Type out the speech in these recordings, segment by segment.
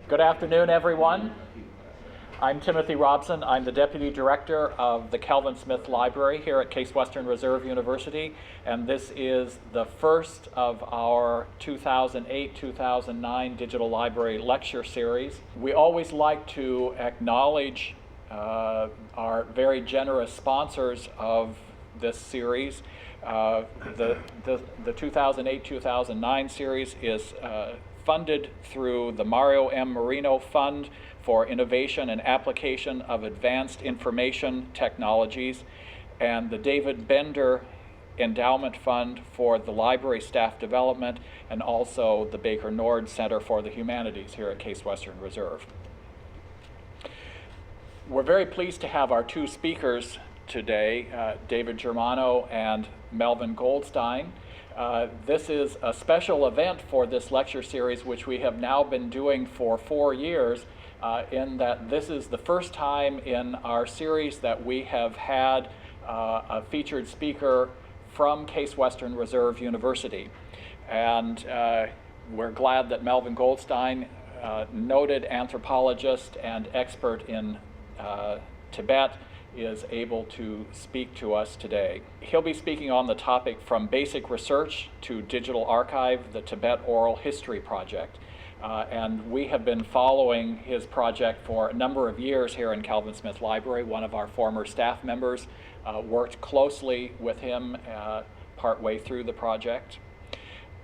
Good afternoon, everyone. I'm Timothy Robson. I'm the Deputy Director of the Calvin Smith Library here at Case Western Reserve University, and this is the first of our 2008-2009 Digital Library Lecture Series. We always like to acknowledge our very generous sponsors of this series. The 2008-2009 series is funded through the Mario M. Marino Fund for Innovation and Application of Advanced Information Technologies, and the David Bender Endowment Fund for the Library Staff Development, and also the Baker Nord Center for the Humanities here at Case Western Reserve. We're very pleased to have our two speakers today, David Germano and Melvyn Goldstein. This is a special event for this lecture series, which we have now been doing for 4 years, in that this is the first time in our series that we have had a featured speaker from Case Western Reserve University. And we're glad that Melvyn Goldstein, noted anthropologist and expert in Tibet, is able to speak to us today. He'll be speaking on the topic From Basic Research to Digital Archive, the Tibet Oral History Project. And we have been following his project for a number of years here in Calvin Smith Library. One of our former staff members worked closely with him partway through the project.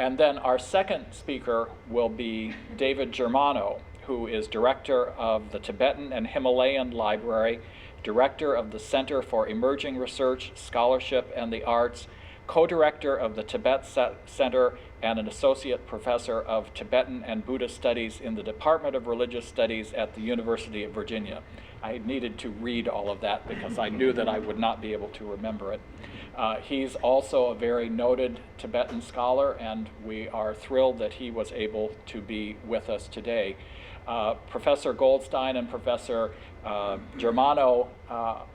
And then our second speaker will be David Germano, who is director of the Tibetan and Himalayan Library, director of the Center for Emerging Research, Scholarship, and the Arts, co-director of the Tibet Center, and an associate professor of Tibetan and Buddhist Studies in the Department of Religious Studies at the University of Virginia. I needed to read all of that because I knew that I would not be able to remember it. He's also a very noted Tibetan scholar, and we are thrilled that he was able to be with us today. Professor Goldstein and Professor Germano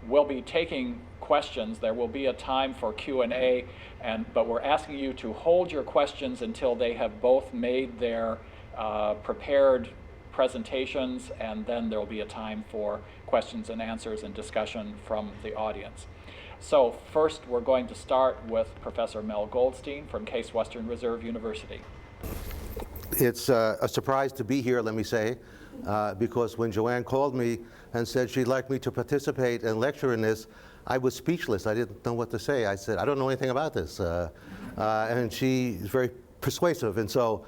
will be taking questions. There will be a time for Q&A, but we're asking you to hold your questions until they have both made their prepared presentations, and then there will be a time for questions and answers and discussion from the audience. So first, we're going to start with Professor Mel Goldstein from Case Western Reserve University. It's a surprise to be here, let me say, because when Joanne called me and said she'd like me to participate and lecture in this, I was speechless. I didn't know what to say. I said, I don't know anything about this. And she is very persuasive, and so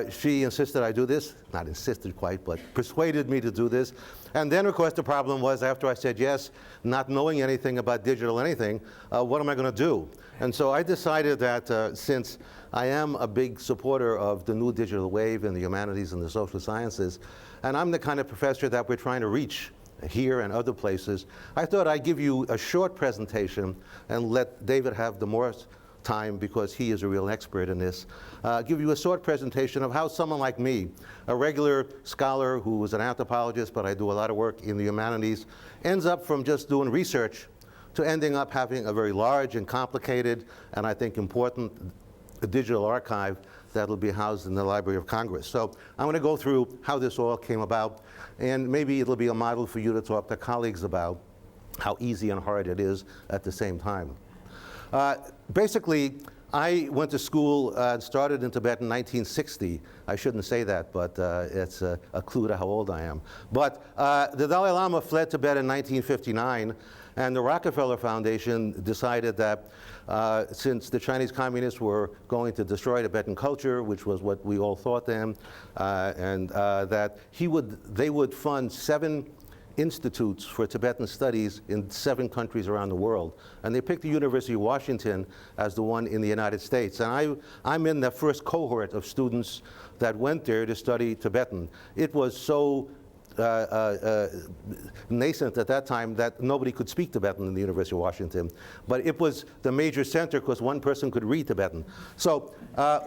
she insisted I do this. Not insisted quite, but persuaded me to do this. And then, of course, the problem was after I said yes, not knowing anything about digital anything, what am I going to do? And so I decided that since I am a big supporter of the new digital wave in the humanities and the social sciences, and I'm the kind of professor that we're trying to reach here and other places, I thought I'd give you a short presentation and let David have the more time because he is a real expert in this. Give you a short presentation of how someone like me, a regular scholar who was an anthropologist, but I do a lot of work in the humanities, ends up from just doing research to ending up having a very large and complicated and I think important digital archive that'll be housed in the Library of Congress. So I'm going to go through how this all came about, and maybe it'll be a model for you to talk to colleagues about how easy and hard it is at the same time. Basically, I went to school and started in Tibet in 1960. I shouldn't say that, but it's a clue to how old I am. But the Dalai Lama fled Tibet in 1959, and the Rockefeller Foundation decided that since the Chinese communists were going to destroy Tibetan culture, which was what we all thought then, and that they would fund 7 institutes for Tibetan studies in 7 countries around the world. And they picked the University of Washington as the one in the United States. And I'm in the first cohort of students that went there to study Tibetan. It was so nascent at that time that nobody could speak Tibetan in the University of Washington. But it was the major center because one person could read Tibetan. So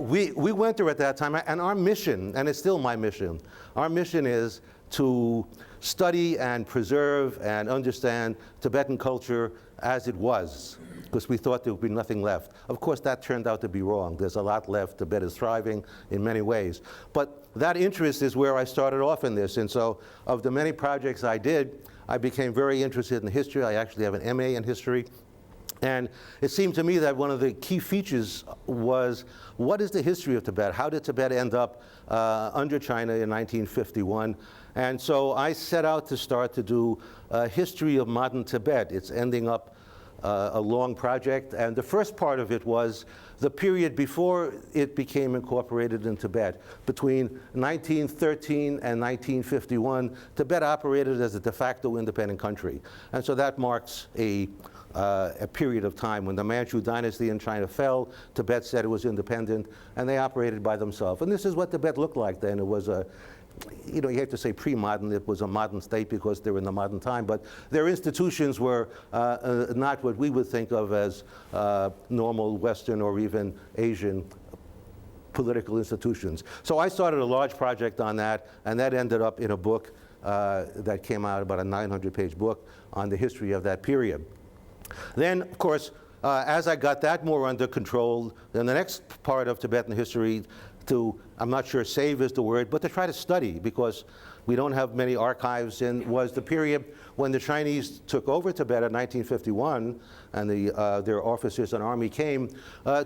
we went there at that time, and our mission, and it's still my mission, our mission is to study and preserve and understand Tibetan culture as it was, because we thought there would be nothing left. Of course, that turned out to be wrong. There's a lot left. Tibet is thriving in many ways. But that interest is where I started off in this. And so of the many projects I did, I became very interested in history. I actually have an MA in history. And it seemed to me that one of the key features was, what is the history of Tibet? How did Tibet end up under China in 1951? And so I set out to start to do a history of modern Tibet. It's ending up a long project. And the first part of it was the period before it became incorporated in Tibet. Between 1913 and 1951, Tibet operated as a de facto independent country. And so that marks a period of time when the Manchu dynasty in China fell. Tibet said it was independent, and they operated by themselves. And this is what Tibet looked like then. It was a, you know, you have to say pre-modern. It was a modern state because they were in the modern time, but their institutions were not what we would think of as normal Western or even Asian political institutions. So I started a large project on that, and that ended up in a book that came out, about a 900-page book on the history of that period. Then, of course, as I got that more under control, then the next part of Tibetan history to, I'm not sure save is the word, but to try to study, because we don't have many archives, and was the period when the Chinese took over Tibet in 1951, and their officers and army came,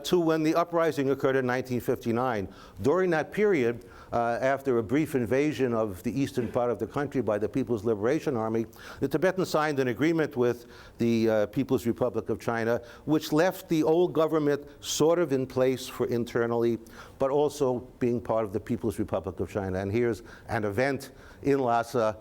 to when the uprising occurred in 1959. During that period, after a brief invasion of the eastern part of the country by the People's Liberation Army, the Tibetans signed an agreement with the People's Republic of China, which left the old government sort of in place for internally, but also being part of the People's Republic of China. And here's an event in Lhasa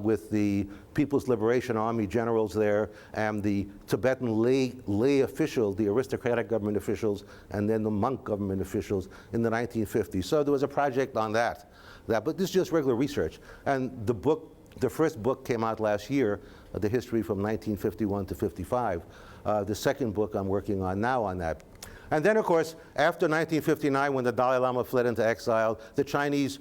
with the People's Liberation Army generals there and the Tibetan lay official, the aristocratic government officials, and then the monk government officials in the 1950s. So there was a project on that. But this is just regular research. And the first book came out last year, the history from 1951 to 55. The second book I'm working on now on that. And then, of course, after 1959, when the Dalai Lama fled into exile, the Chinese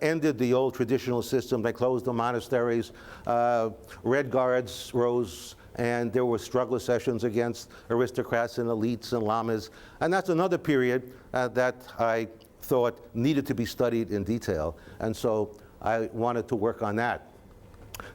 ended the old traditional system. They closed the monasteries. Red Guards rose, and there were struggle sessions against aristocrats and elites and lamas. And that's another period that I thought needed to be studied in detail. And so I wanted to work on that.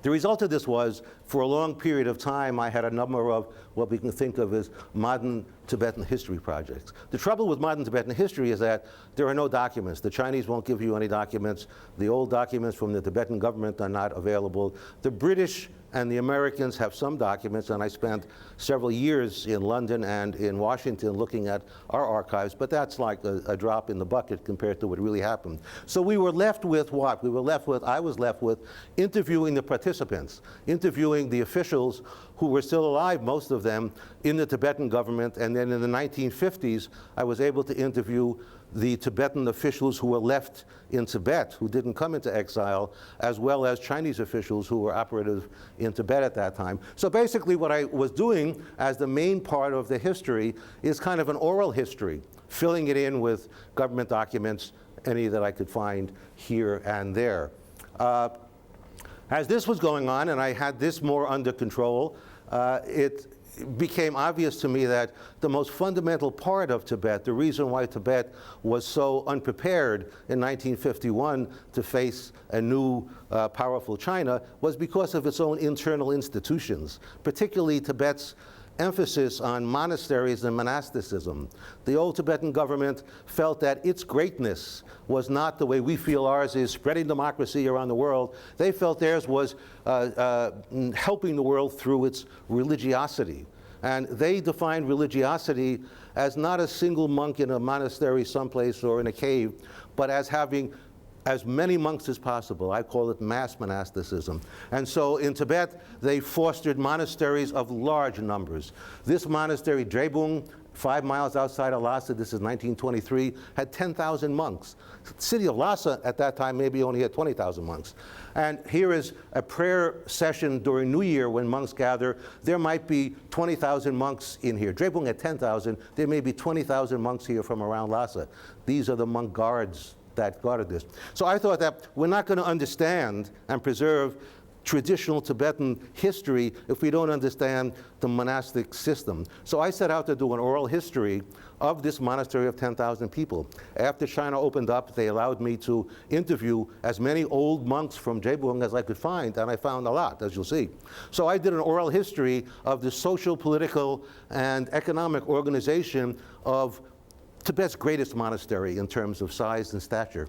The result of this was, for a long period of time, I had a number of what we can think of as modern Tibetan history projects. The trouble with modern Tibetan history is that there are no documents. The Chinese won't give you any documents. The old documents from the Tibetan government are not available. The British and the Americans have some documents, and I spent several years in London and in Washington looking at our archives, but that's like a drop in the bucket compared to what really happened. So we were left with what? I was left with interviewing the participants, interviewing the officials who were still alive, most of them, in the Tibetan government. And then in the 1950s, I was able to interview the Tibetan officials who were left in Tibet, who didn't come into exile, as well as Chinese officials who were operative in Tibet at that time. So basically what I was doing as the main part of the history is kind of an oral history, filling it in with government documents, any that I could find here and there. As this was going on, and I had this more under control, it became obvious to me that the most fundamental part of Tibet, the reason why Tibet was so unprepared in 1951 to face a new powerful China, was because of its own internal institutions, particularly Tibet's emphasis on monasteries and monasticism. The old Tibetan government felt that its greatness was not the way we feel ours is, spreading democracy around the world. They felt theirs was helping the world through its religiosity. And they defined religiosity as not a single monk in a monastery someplace or in a cave, but as having as many monks as possible. I call it mass monasticism. And so in Tibet, they fostered monasteries of large numbers. This monastery, Drebung, 5 miles outside of Lhasa, this is 1923, had 10,000 monks. The city of Lhasa at that time maybe only had 20,000 monks. And here is a prayer session during New Year when monks gather. There might be 20,000 monks in here. Drebung had 10,000. There may be 20,000 monks here from around Lhasa. These are the monk guards that guarded this. So I thought that we're not going to understand and preserve traditional Tibetan history if we don't understand the monastic system. So I set out to do an oral history of this monastery of 10,000 people. After China opened up, they allowed me to interview as many old monks from Jebung as I could find, and I found a lot, as you'll see. So I did an oral history of the social, political, and economic organization of Tibet's greatest monastery in terms of size and stature.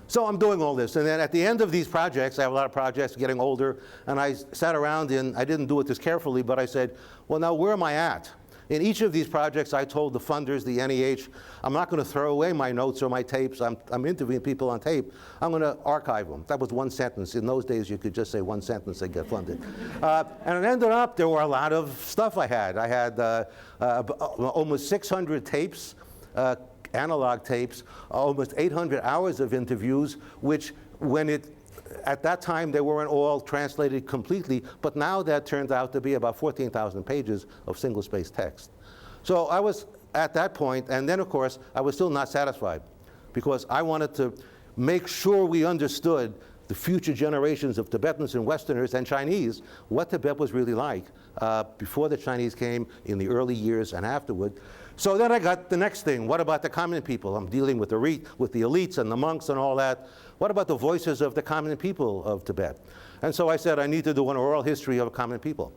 So I'm doing all this, and then at the end of these projects, I have a lot of projects getting older, and I sat around and I didn't do it this carefully, but I said, well, now where am I at? In each of these projects, I told the funders, the NEH, I'm not going to throw away my notes or my tapes. I'm interviewing people on tape. I'm going to archive them. That was one sentence. In those days, you could just say one sentence and get funded. And it ended up, there were a lot of stuff I had. I had almost 600 tapes, analog tapes, almost 800 hours of interviews, which at that time they weren't all translated completely, but now that turned out to be about 14,000 pages of single-space text. So I was at that point, and then of course I was still not satisfied because I wanted to make sure we understood the future generations of Tibetans and Westerners and Chinese, what Tibet was really like before the Chinese came, in the early years and afterward. So then I got the next thing. What about the common people? I'm dealing with the elites and the monks and all that. What about the voices of the common people of Tibet? And so I said, I need to do an oral history of common people.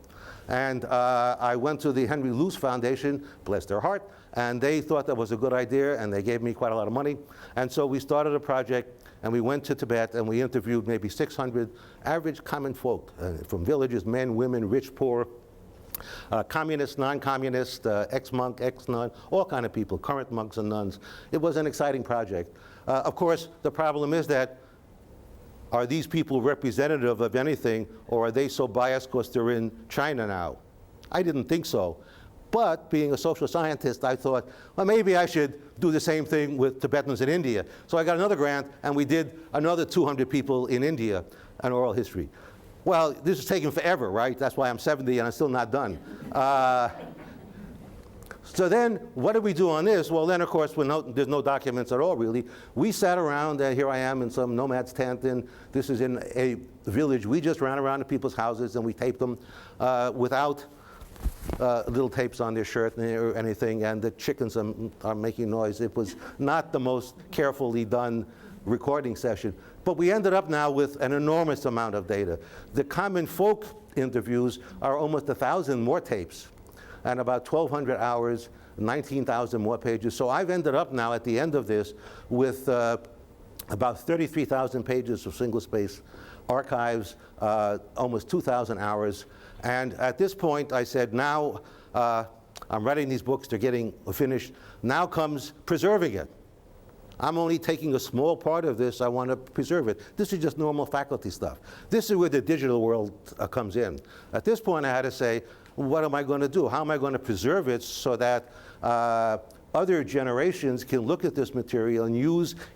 And I went to the Henry Luce Foundation, bless their heart, and they thought that was a good idea, and they gave me quite a lot of money. And so we started a project, and we went to Tibet, and we interviewed maybe 600 average common folk from villages, men, women, rich, poor, communist, non-communist, ex-monk, ex-nun, all kind of people, current monks and nuns. It was an exciting project. Of course, the problem is that are these people representative of anything, or are they so biased because they're in China now? I didn't think so. But being a social scientist, I thought, well, maybe I should do the same thing with Tibetans in India. So I got another grant, and we did another 200 people in India, an oral history. Well, this is taking forever, right? That's why I'm 70 and I'm still not done. So then, what did we do on this? Well, then, of course, there's no documents at all, really. We sat around, and here I am in some nomad's tent, and this is in a village. We just ran around to people's houses, and we taped them without little tapes on their shirt or anything, and the chickens are making noise. It was not the most carefully done recording session. But we ended up now with an enormous amount of data. The common folk interviews are almost 1,000 more tapes, and about 1,200 hours, 19,000 more pages. So I've ended up now at the end of this with about 33,000 pages of single-space archives, almost 2,000 hours. And at this point, I said, now I'm writing these books, they're getting finished. Now comes preserving it. I'm only taking a small part of this. I want to preserve it. This is just normal faculty stuff. This is where the digital world comes in. At this point, I had to say, what am I going to do? How am I going to preserve it so that other generations can look at this material and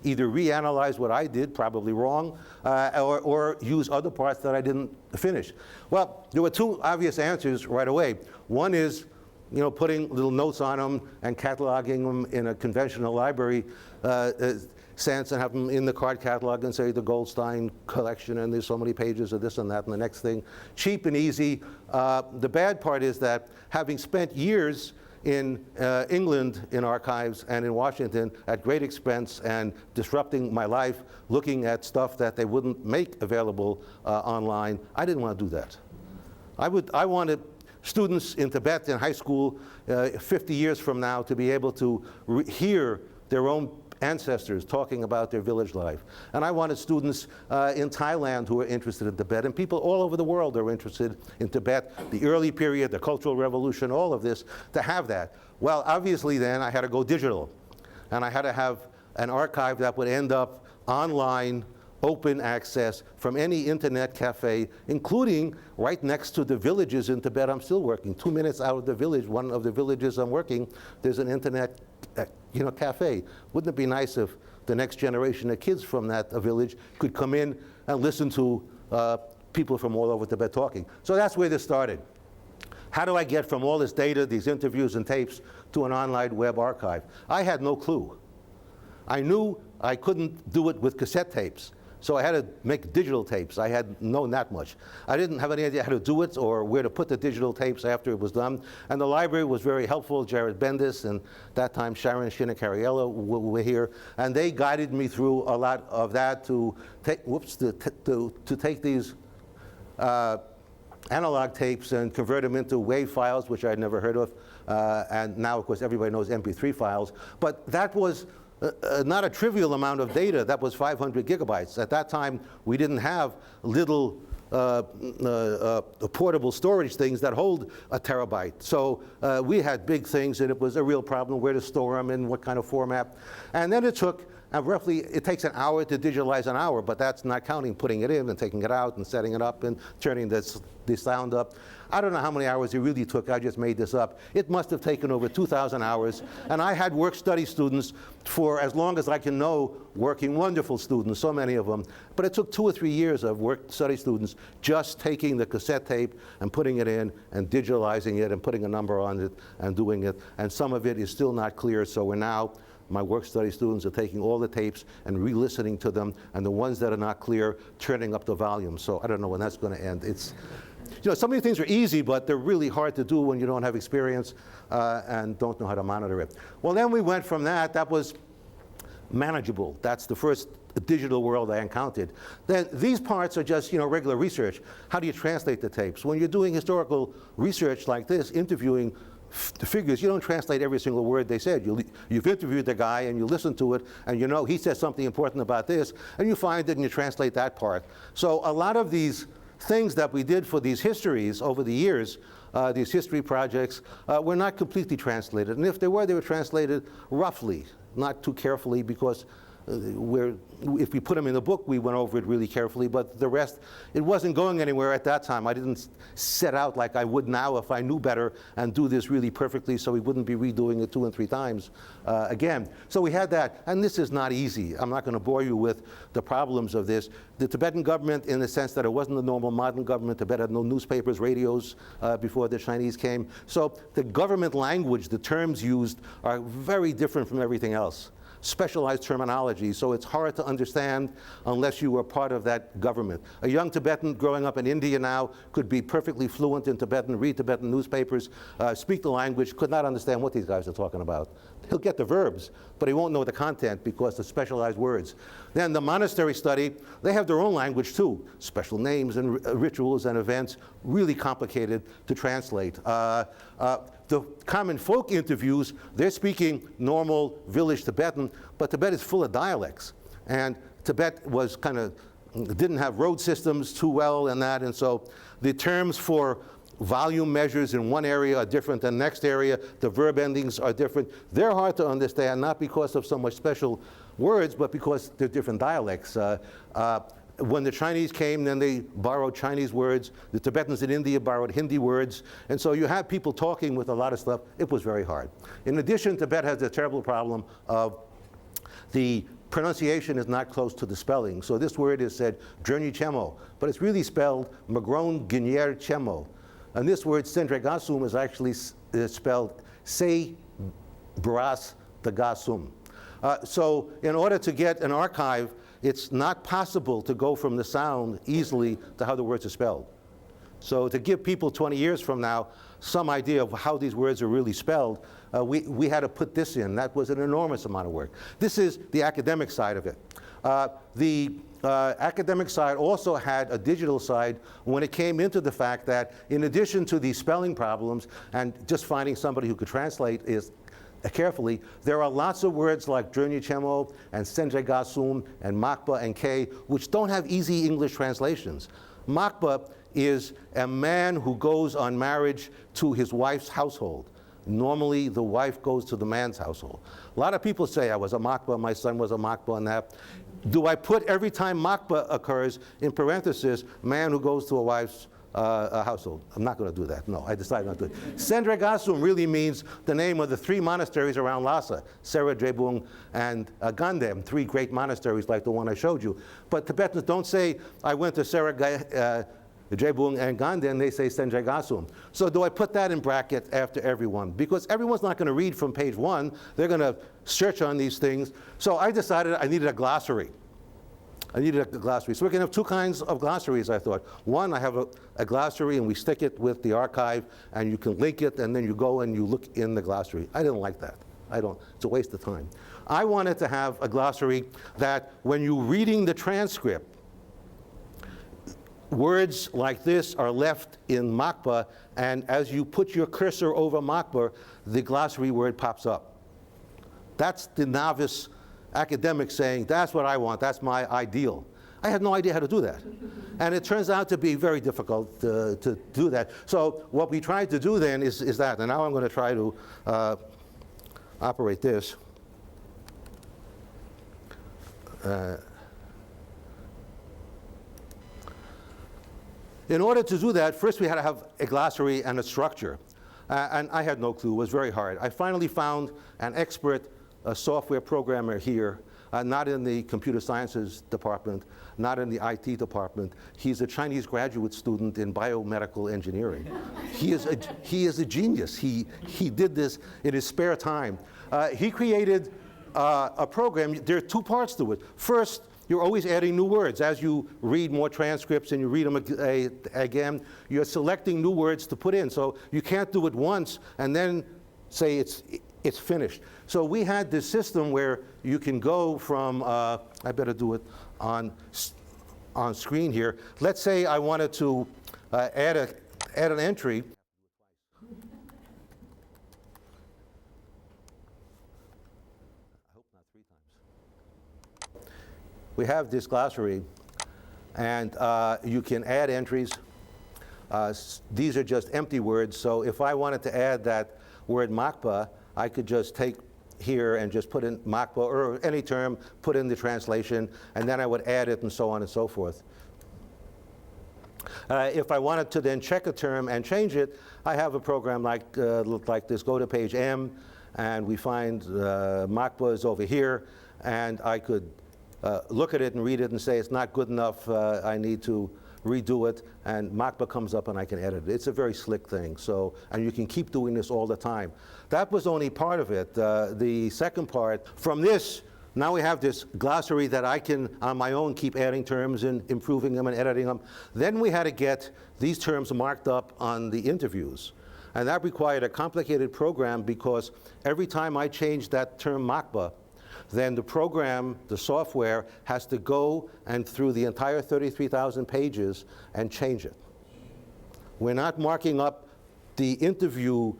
either reanalyze what I did, probably wrong, or use other parts that I didn't finish? Well, there were two obvious answers right away. One is, putting little notes on them and cataloging them in a conventional library sense, and have them in the card catalog and say the Goldstein collection, and there's so many pages of this and that and the next thing. Cheap and easy. The bad part is that having spent years in England in archives and in Washington at great expense and disrupting my life, looking at stuff that they wouldn't make available online, I didn't want to do that. I wanted students in Tibet in high school 50 years from now to be able to hear their own ancestors talking about their village life. And I wanted students in Thailand who are interested in Tibet, and people all over the world are interested in Tibet, the early period, the Cultural Revolution, all of this, to have that. Well, obviously then I had to go digital, and I had to have an archive that would end up online, open access from any internet cafe, including right next to the villages in Tibet I'm still working. 2 minutes out of the village, one of the villages I'm working, there's an internet cafe. Wouldn't it be nice if the next generation of kids from that village could come in and listen to people from all over Tibet talking? So that's where this started. How do I get from all this data, these interviews and tapes, to an online web archive? I had no clue. I knew I couldn't do it with cassette tapes. So I had to make digital tapes. I had known that much. I didn't have any idea how to do it or where to put the digital tapes after it was done. And the library was very helpful. Jared Bendis and that time Sharon Shinakariella were here. And they guided me through a lot of that to take these analog tapes and convert them into WAV files, which I'd never heard of. And now, of course, everybody knows MP3 files. But that was not a trivial amount of data. That was 500 gigabytes. At that time, we didn't have little portable storage things that hold a terabyte. So we had big things, and it was a real problem where to store them and what kind of format. And then it took roughly, it takes an hour to digitalize an hour, but that's not counting putting it in and taking it out and setting it up and turning the sound up. I don't know how many hours it really took. I just made this up. It must have taken over 2,000 hours. And I had work-study students for as long as I can know, working, wonderful students, so many of them. But it took 2 or 3 years of work-study students just taking the cassette tape and putting it in and digitalizing it and putting a number on it and doing it. And some of it is still not clear, so we're now, my work-study students are taking all the tapes and re-listening to them, and the ones that are not clear, turning up the volume. So I don't know when that's going to end. It's, you know, some of these things are easy, but they're really hard to do when you don't have experience and don't know how to monitor it. Well, then we went from that. That was manageable. That's the first digital world I encountered. Then these parts are just, you know, regular research. How do you translate the tapes? When you're doing historical research like this, interviewing the figures, you don't translate every single word they said. You've interviewed the guy and you listen to it and you know he said something important about this and you find it and you translate that part. So a lot of these things that we did for these histories over the years, these history projects, were not completely translated. And if they were translated roughly, not too carefully, because if we put them in the book, we went over it really carefully, but the rest, it wasn't going anywhere at that time. I didn't set out like I would now if I knew better and do this really perfectly so we wouldn't be redoing it 2 and 3 times again. So we had that, and this is not easy. I'm not going to bore you with the problems of this. The Tibetan government, in the sense that it wasn't a normal modern government, Tibet had no newspapers, radios before the Chinese came. So the government language, the terms used are very different from everything else. Specialized terminology, so it's hard to understand unless you were part of that government. A young Tibetan growing up in India now could be perfectly fluent in Tibetan, read Tibetan newspapers, speak the language, could not understand what these guys are talking about. He'll get the verbs, but he won't know the content because of specialized words. Then the monastery study, they have their own language too. Special names and rituals and events, really complicated to translate. The common folk interviews, they're speaking normal village Tibetan, but Tibet is full of dialects. And Tibet was didn't have road systems too well and that, and so the terms for volume measures in one area are different than the next area. The verb endings are different. They're hard to understand, not because of so much special words, but because they're different dialects. When the Chinese came, then they borrowed Chinese words. The Tibetans in India borrowed Hindi words. And so you have people talking with a lot of stuff. It was very hard. In addition, Tibet has a terrible problem of the pronunciation is not close to the spelling. So this word is said Journey Chemo, but it's really spelled Magron Guinier Chemo. And this word Sendregasum is actually spelled Se Bras Dagasum. So in order to get an archive, it's not possible to go from the sound easily to how the words are spelled. So to give people 20 years from now some idea of how these words are really spelled, we had to put this in. That was an enormous amount of work. This is the academic side of it. The academic side also had a digital side when it came into the fact that in addition to these spelling problems and just finding somebody who could translate is carefully, there are lots of words like Journey Chemo and Sendregasum and Makba and K, which don't have easy English translations. Makba is a man who goes on marriage to his wife's household. Normally, the wife goes to the man's household. A lot of people say, I was a Makba, my son was a Makba, and that. Do I put every time Makba occurs in parentheses, man who goes to a wife's household? I'm not going to do that. No, I decided not to do it. Sendregasum really means the name of the 3 monasteries around Lhasa, Sera, Drebung, and Gandem, 3 great monasteries like the one I showed you. But Tibetans don't say, I went to Sera Jebung and Ganden, they say Senjai Gasum. So do I put that in bracket after everyone? Because everyone's not going to read from page 1. They're going to search on these things. So I decided I needed a glossary. So we can have two kinds of glossaries, I thought. One, I have a glossary and we stick it with the archive and you can link it and then you go and you look in the glossary. I didn't like that. It's a waste of time. I wanted to have a glossary that when you're reading the transcript, words like this are left in Makba, and as you put your cursor over Makba, the glossary word pops up. That's the novice academic saying, that's what I want, that's my ideal. I had no idea how to do that. And it turns out to be very difficult to do that. So what we tried to do then is that, and now I'm going to try to operate this. In order to do that, first we had to have a glossary and a structure. And I had no clue, it was very hard. I finally found an expert software programmer here, not in the computer sciences department, not in the IT department. He's a Chinese graduate student in biomedical engineering. He is a genius. He did this in his spare time. He created a program. There are two parts to it. First, you're always adding new words. As you read more transcripts and you read them again, you're selecting new words to put in. So you can't do it once and then say it's finished. So we had this system where you can go from, I better do it on screen here. Let's say I wanted to add an entry. We have this glossary, and you can add entries. These are just empty words, so if I wanted to add that word Makba, I could just take here and just put in Makba, or any term, put in the translation, and then I would add it and so on and so forth. If I wanted to then check a term and change it, I have a program like this. Go to page M, and we find Makba is over here, and I could look at it and read it and say it's not good enough, I need to redo it, and Makba comes up and I can edit it. It's a very slick thing, so, and you can keep doing this all the time. That was only part of it. The second part, from this, now we have this glossary that I can, on my own, keep adding terms and improving them and editing them. Then we had to get these terms marked up on the interviews. And that required a complicated program because every time I changed that term Makba, then the program, the software, has to go and through the entire 33,000 pages and change it. We're not marking up the interview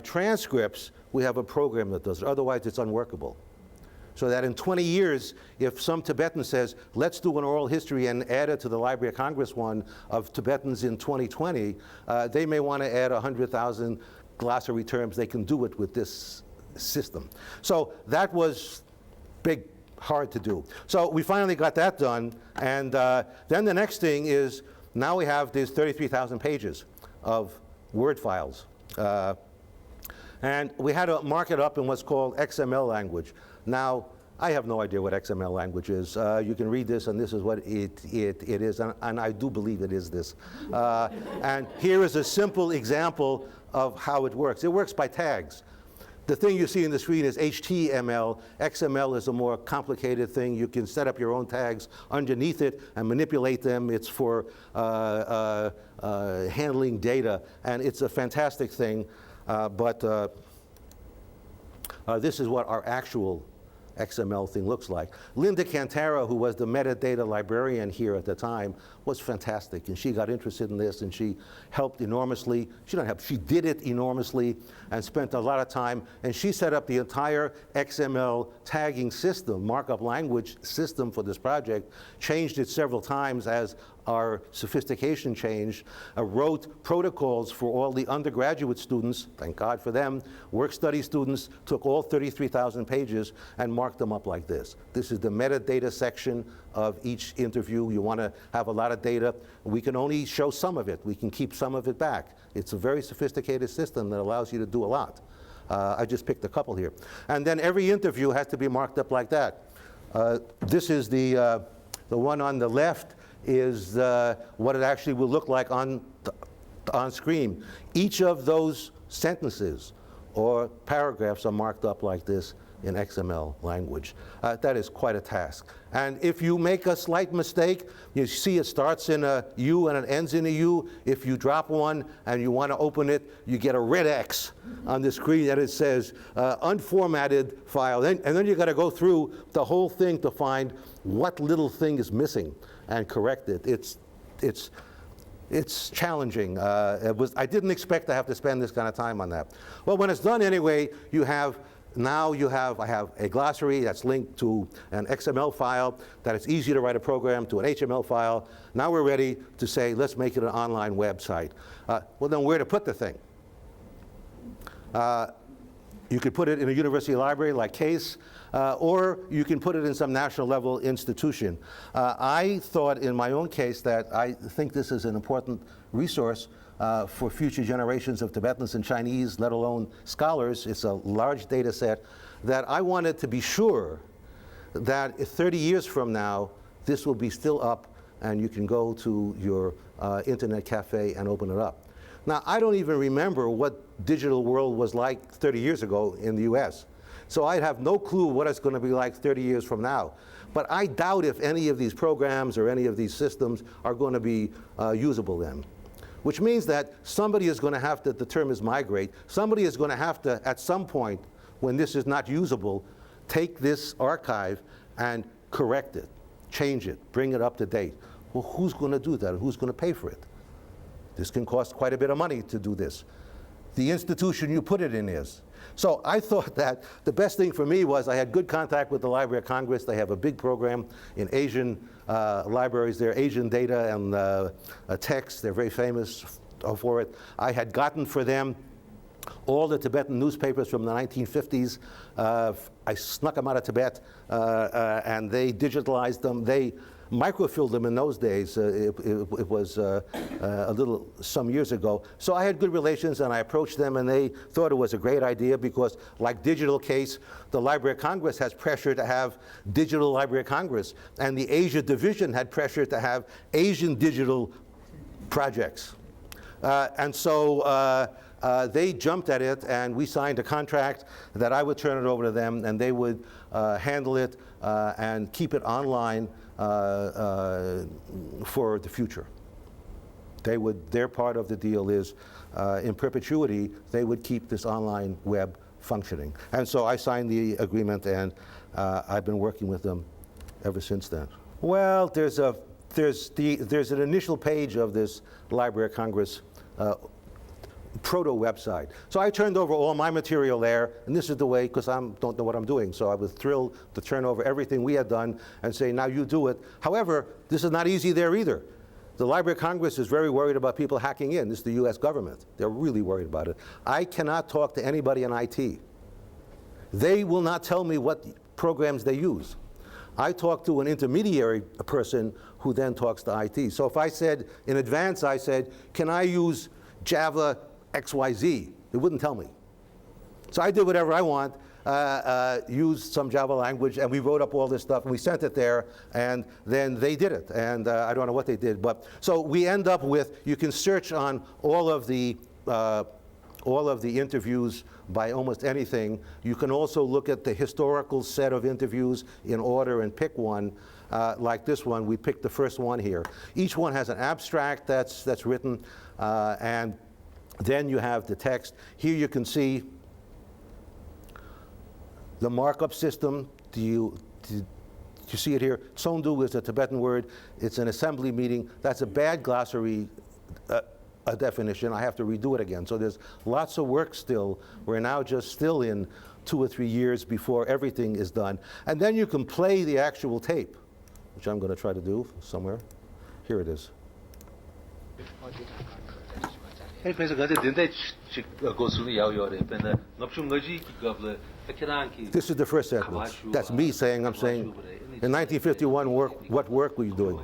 transcripts. We have a program that does it. Otherwise, it's unworkable. So that in 20 years, if some Tibetan says, let's do an oral history and add it to the Library of Congress one of Tibetans in 2020, they may want to add 100,000 glossary terms. They can do it with this system. So that was big, hard to do. So we finally got that done, and then the next thing is, now we have these 33,000 pages of Word files. And we had to mark it up in what's called XML language. Now, I have no idea what XML language is. You can read this, and this is what it is, and I do believe it is this. And here is a simple example of how it works. It works by tags. The thing you see in the screen is HTML. XML is a more complicated thing. You can set up your own tags underneath it and manipulate them. It's for handling data, and it's a fantastic thing. But this is what our actual XML thing looks like. Linda Cantara, who was the metadata librarian here at the time, was fantastic, and she got interested in this, and she helped enormously. She didn't help, she did it enormously and spent a lot of time, and she set up the entire XML tagging system, markup language system for this project, changed it several times as our sophistication changed, wrote protocols for all the undergraduate students, thank God for them, work study students, took all 33,000 pages and marked them up like this. This is the metadata section of each interview. You want to have a lot of data. We can only show some of it. We can keep some of it back. It's a very sophisticated system that allows you to do a lot. I just picked a couple here. And then every interview has to be marked up like that. This is the one on the left is what it actually will look like on screen. Each of those sentences or paragraphs are marked up like this in XML language. That is quite a task. And if you make a slight mistake, you see it starts in a U and it ends in a U. If you drop one and you want to open it, you get a red X on the screen that it says unformatted file. And then you got to go through the whole thing to find what little thing is missing and correct it. It's challenging. I didn't expect to have to spend this kind of time on that. Well, when it's done anyway, I have a glossary that's linked to an XML file that it's easy to write a program to an HTML file. Now we're ready to say, let's make it an online website. Well, then where to put the thing? You could put it in a university library like CASE, or you can put it in some national level institution. I thought in my own case that I think this is an important resource for future generations of Tibetans and Chinese, let alone scholars. It's a large data set that I wanted to be sure that 30 years from now, this will be still up and you can go to your internet cafe and open it up. Now, I don't even remember what digital world was like 30 years ago in the US. So I have no clue what it's going to be like 30 years from now. But I doubt if any of these programs or any of these systems are going to be usable then. Which means that somebody is going to have to, the term is migrate, somebody is going to have to, at some point, when this is not usable, take this archive and correct it, change it, bring it up to date. Well, who's going to do that? Who's going to pay for it? This can cost quite a bit of money to do this. The institution you put it in is. So I thought that the best thing for me was I had good contact with the Library of Congress. They have a big program in Asian libraries. They're Asian data and text. They're very famous for it. I had gotten for them all the Tibetan newspapers from the 1950s. I snuck them out of Tibet, and they digitalized them. They microfilmed them in those days. It was some years ago. So I had good relations, and I approached them, and they thought it was a great idea because, like Digital Case, the Library of Congress has pressure to have Digital Library of Congress, and the Asia Division had pressure to have Asian digital projects. And so they jumped at it, and we signed a contract that I would turn it over to them, and they would handle it and keep it online for the future. Their part of the deal is, in perpetuity, they would keep this online web functioning. And so I signed the agreement, and I've been working with them ever since then. Well, there's an initial page of this Library of Congress proto-website. So I turned over all my material there, and this is the way, because I don't know what I'm doing, so I was thrilled to turn over everything we had done and say, now you do it. However, this is not easy there either. The Library of Congress is very worried about people hacking in. This is the US government. They're really worried about it. I cannot talk to anybody in IT. They will not tell me what programs they use. I talk to an intermediary person who then talks to IT. So if I said, in advance, I said, can I use Java XYZ? It wouldn't tell me. So I did whatever I want, used some Java language, and we wrote up all this stuff, and we sent it there, and then they did it. And I don't know what they did, but so we end up with, you can search on all of the interviews by almost anything. You can also look at the historical set of interviews in order and pick one. Like this one, we picked the first one here. Each one has an abstract that's written, and then you have the text. Here you can see the markup system. Do you see it here? Tsondu is a Tibetan word. It's an assembly meeting. That's a bad glossary a definition. I have to redo it again. So there's lots of work still. We're now just still in 2 or 3 years before everything is done. And then you can play the actual tape, which I'm going to try to do somewhere. Here it is. This is the first sentence. That's me saying, I'm saying, in 1951, what work were you doing?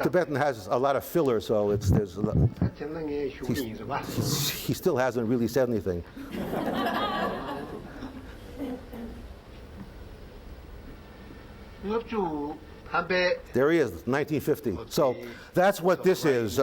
Tibetan has a lot of filler, so there's a lot. He still hasn't really said anything. There he is, 1950. So that's what this is.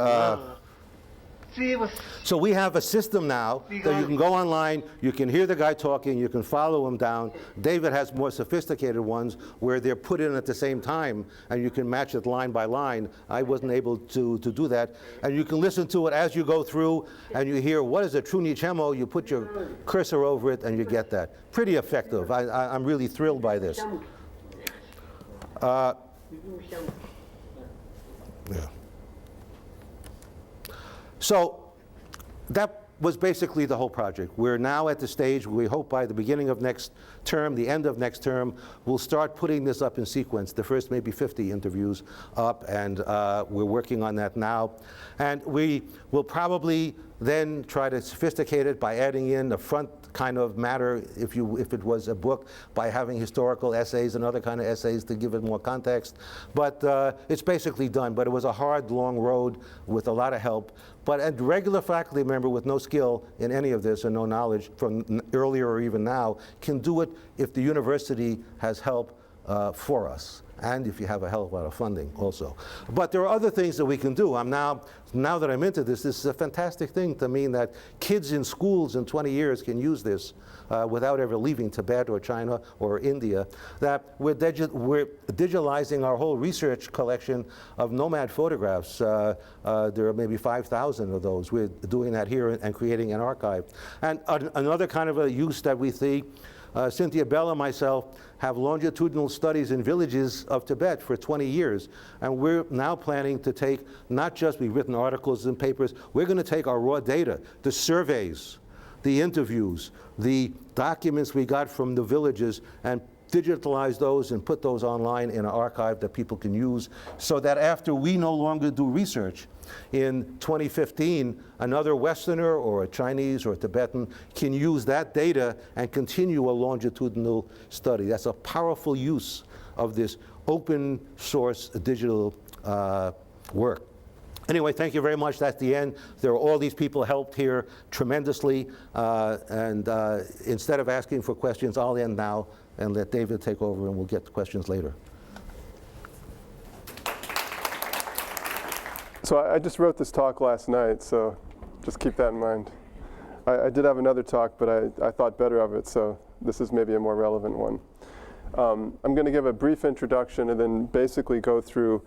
So we have a system now that you can go online, you can hear the guy talking, you can follow him down. David has more sophisticated ones where they're put in at the same time and you can match it line by line. I wasn't able to do that. And you can listen to it as you go through and you hear, what is a true Nichemo? You put your cursor over it and you get that. Pretty effective. I'm really thrilled by this. Yeah. So that was basically the whole project. We're now at the stage where we hope by the beginning of next term, the end of next term, we'll start putting this up in sequence. The first maybe 50 interviews up, and we're working on that now. And we will probably then try to sophisticate it by adding in the front kind of matter, if it was a book, by having historical essays and other kind of essays to give it more context. But it's basically done. But it was a hard, long road with a lot of help. But a regular faculty member with no skill in any of this and no knowledge from earlier or even now can do it if the university has help for us. And if you have a hell of a lot of funding also. But there are other things that we can do. Now that I'm into this is a fantastic thing to mean that kids in schools in 20 years can use this without ever leaving Tibet or China or India. That we're digitalizing our whole research collection of nomad photographs. There are maybe 5,000 of those. We're doing that here and creating an archive. And another kind of a use that we see, Cynthia Bell and myself have longitudinal studies in villages of Tibet for 20 years. And we're now planning to take, not just we've written articles and papers, we're going to take our raw data, the surveys, the interviews, the documents we got from the villages, and digitalize those and put those online in an archive that people can use, so that after we no longer do research, in 2015, another Westerner or a Chinese or a Tibetan can use that data and continue a longitudinal study. That's a powerful use of this open source digital work. Anyway, thank you very much. That's the end. There are all these people helped here tremendously. And instead of asking for questions, I'll end now and let David take over, and we'll get to questions later. So I just wrote this talk last night, so just keep that in mind. I did have another talk, but I thought better of it, so this is maybe a more relevant one. I'm going to give a brief introduction and then basically go through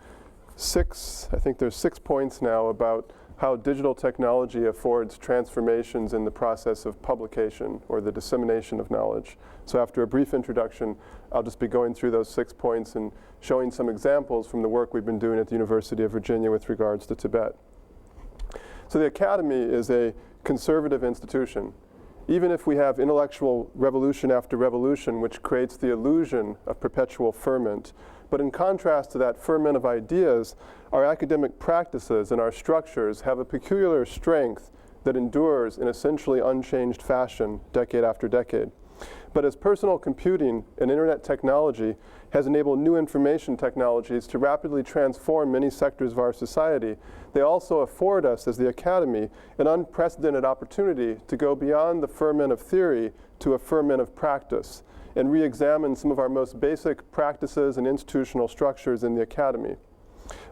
I think there's 6 points now about how digital technology affords transformations in the process of publication or the dissemination of knowledge. So after a brief introduction, I'll just be going through those 6 points and showing some examples from the work we've been doing at the University of Virginia with regards to Tibet. So the Academy is a conservative institution. Even if we have intellectual revolution after revolution, which creates the illusion of perpetual ferment, but in contrast to that ferment of ideas, our academic practices and our structures have a peculiar strength that endures in essentially unchanged fashion decade after decade. But as personal computing and internet technology has enabled new information technologies to rapidly transform many sectors of our society, they also afford us as the Academy an unprecedented opportunity to go beyond the ferment of theory to a ferment of practice and re-examine some of our most basic practices and institutional structures in the Academy.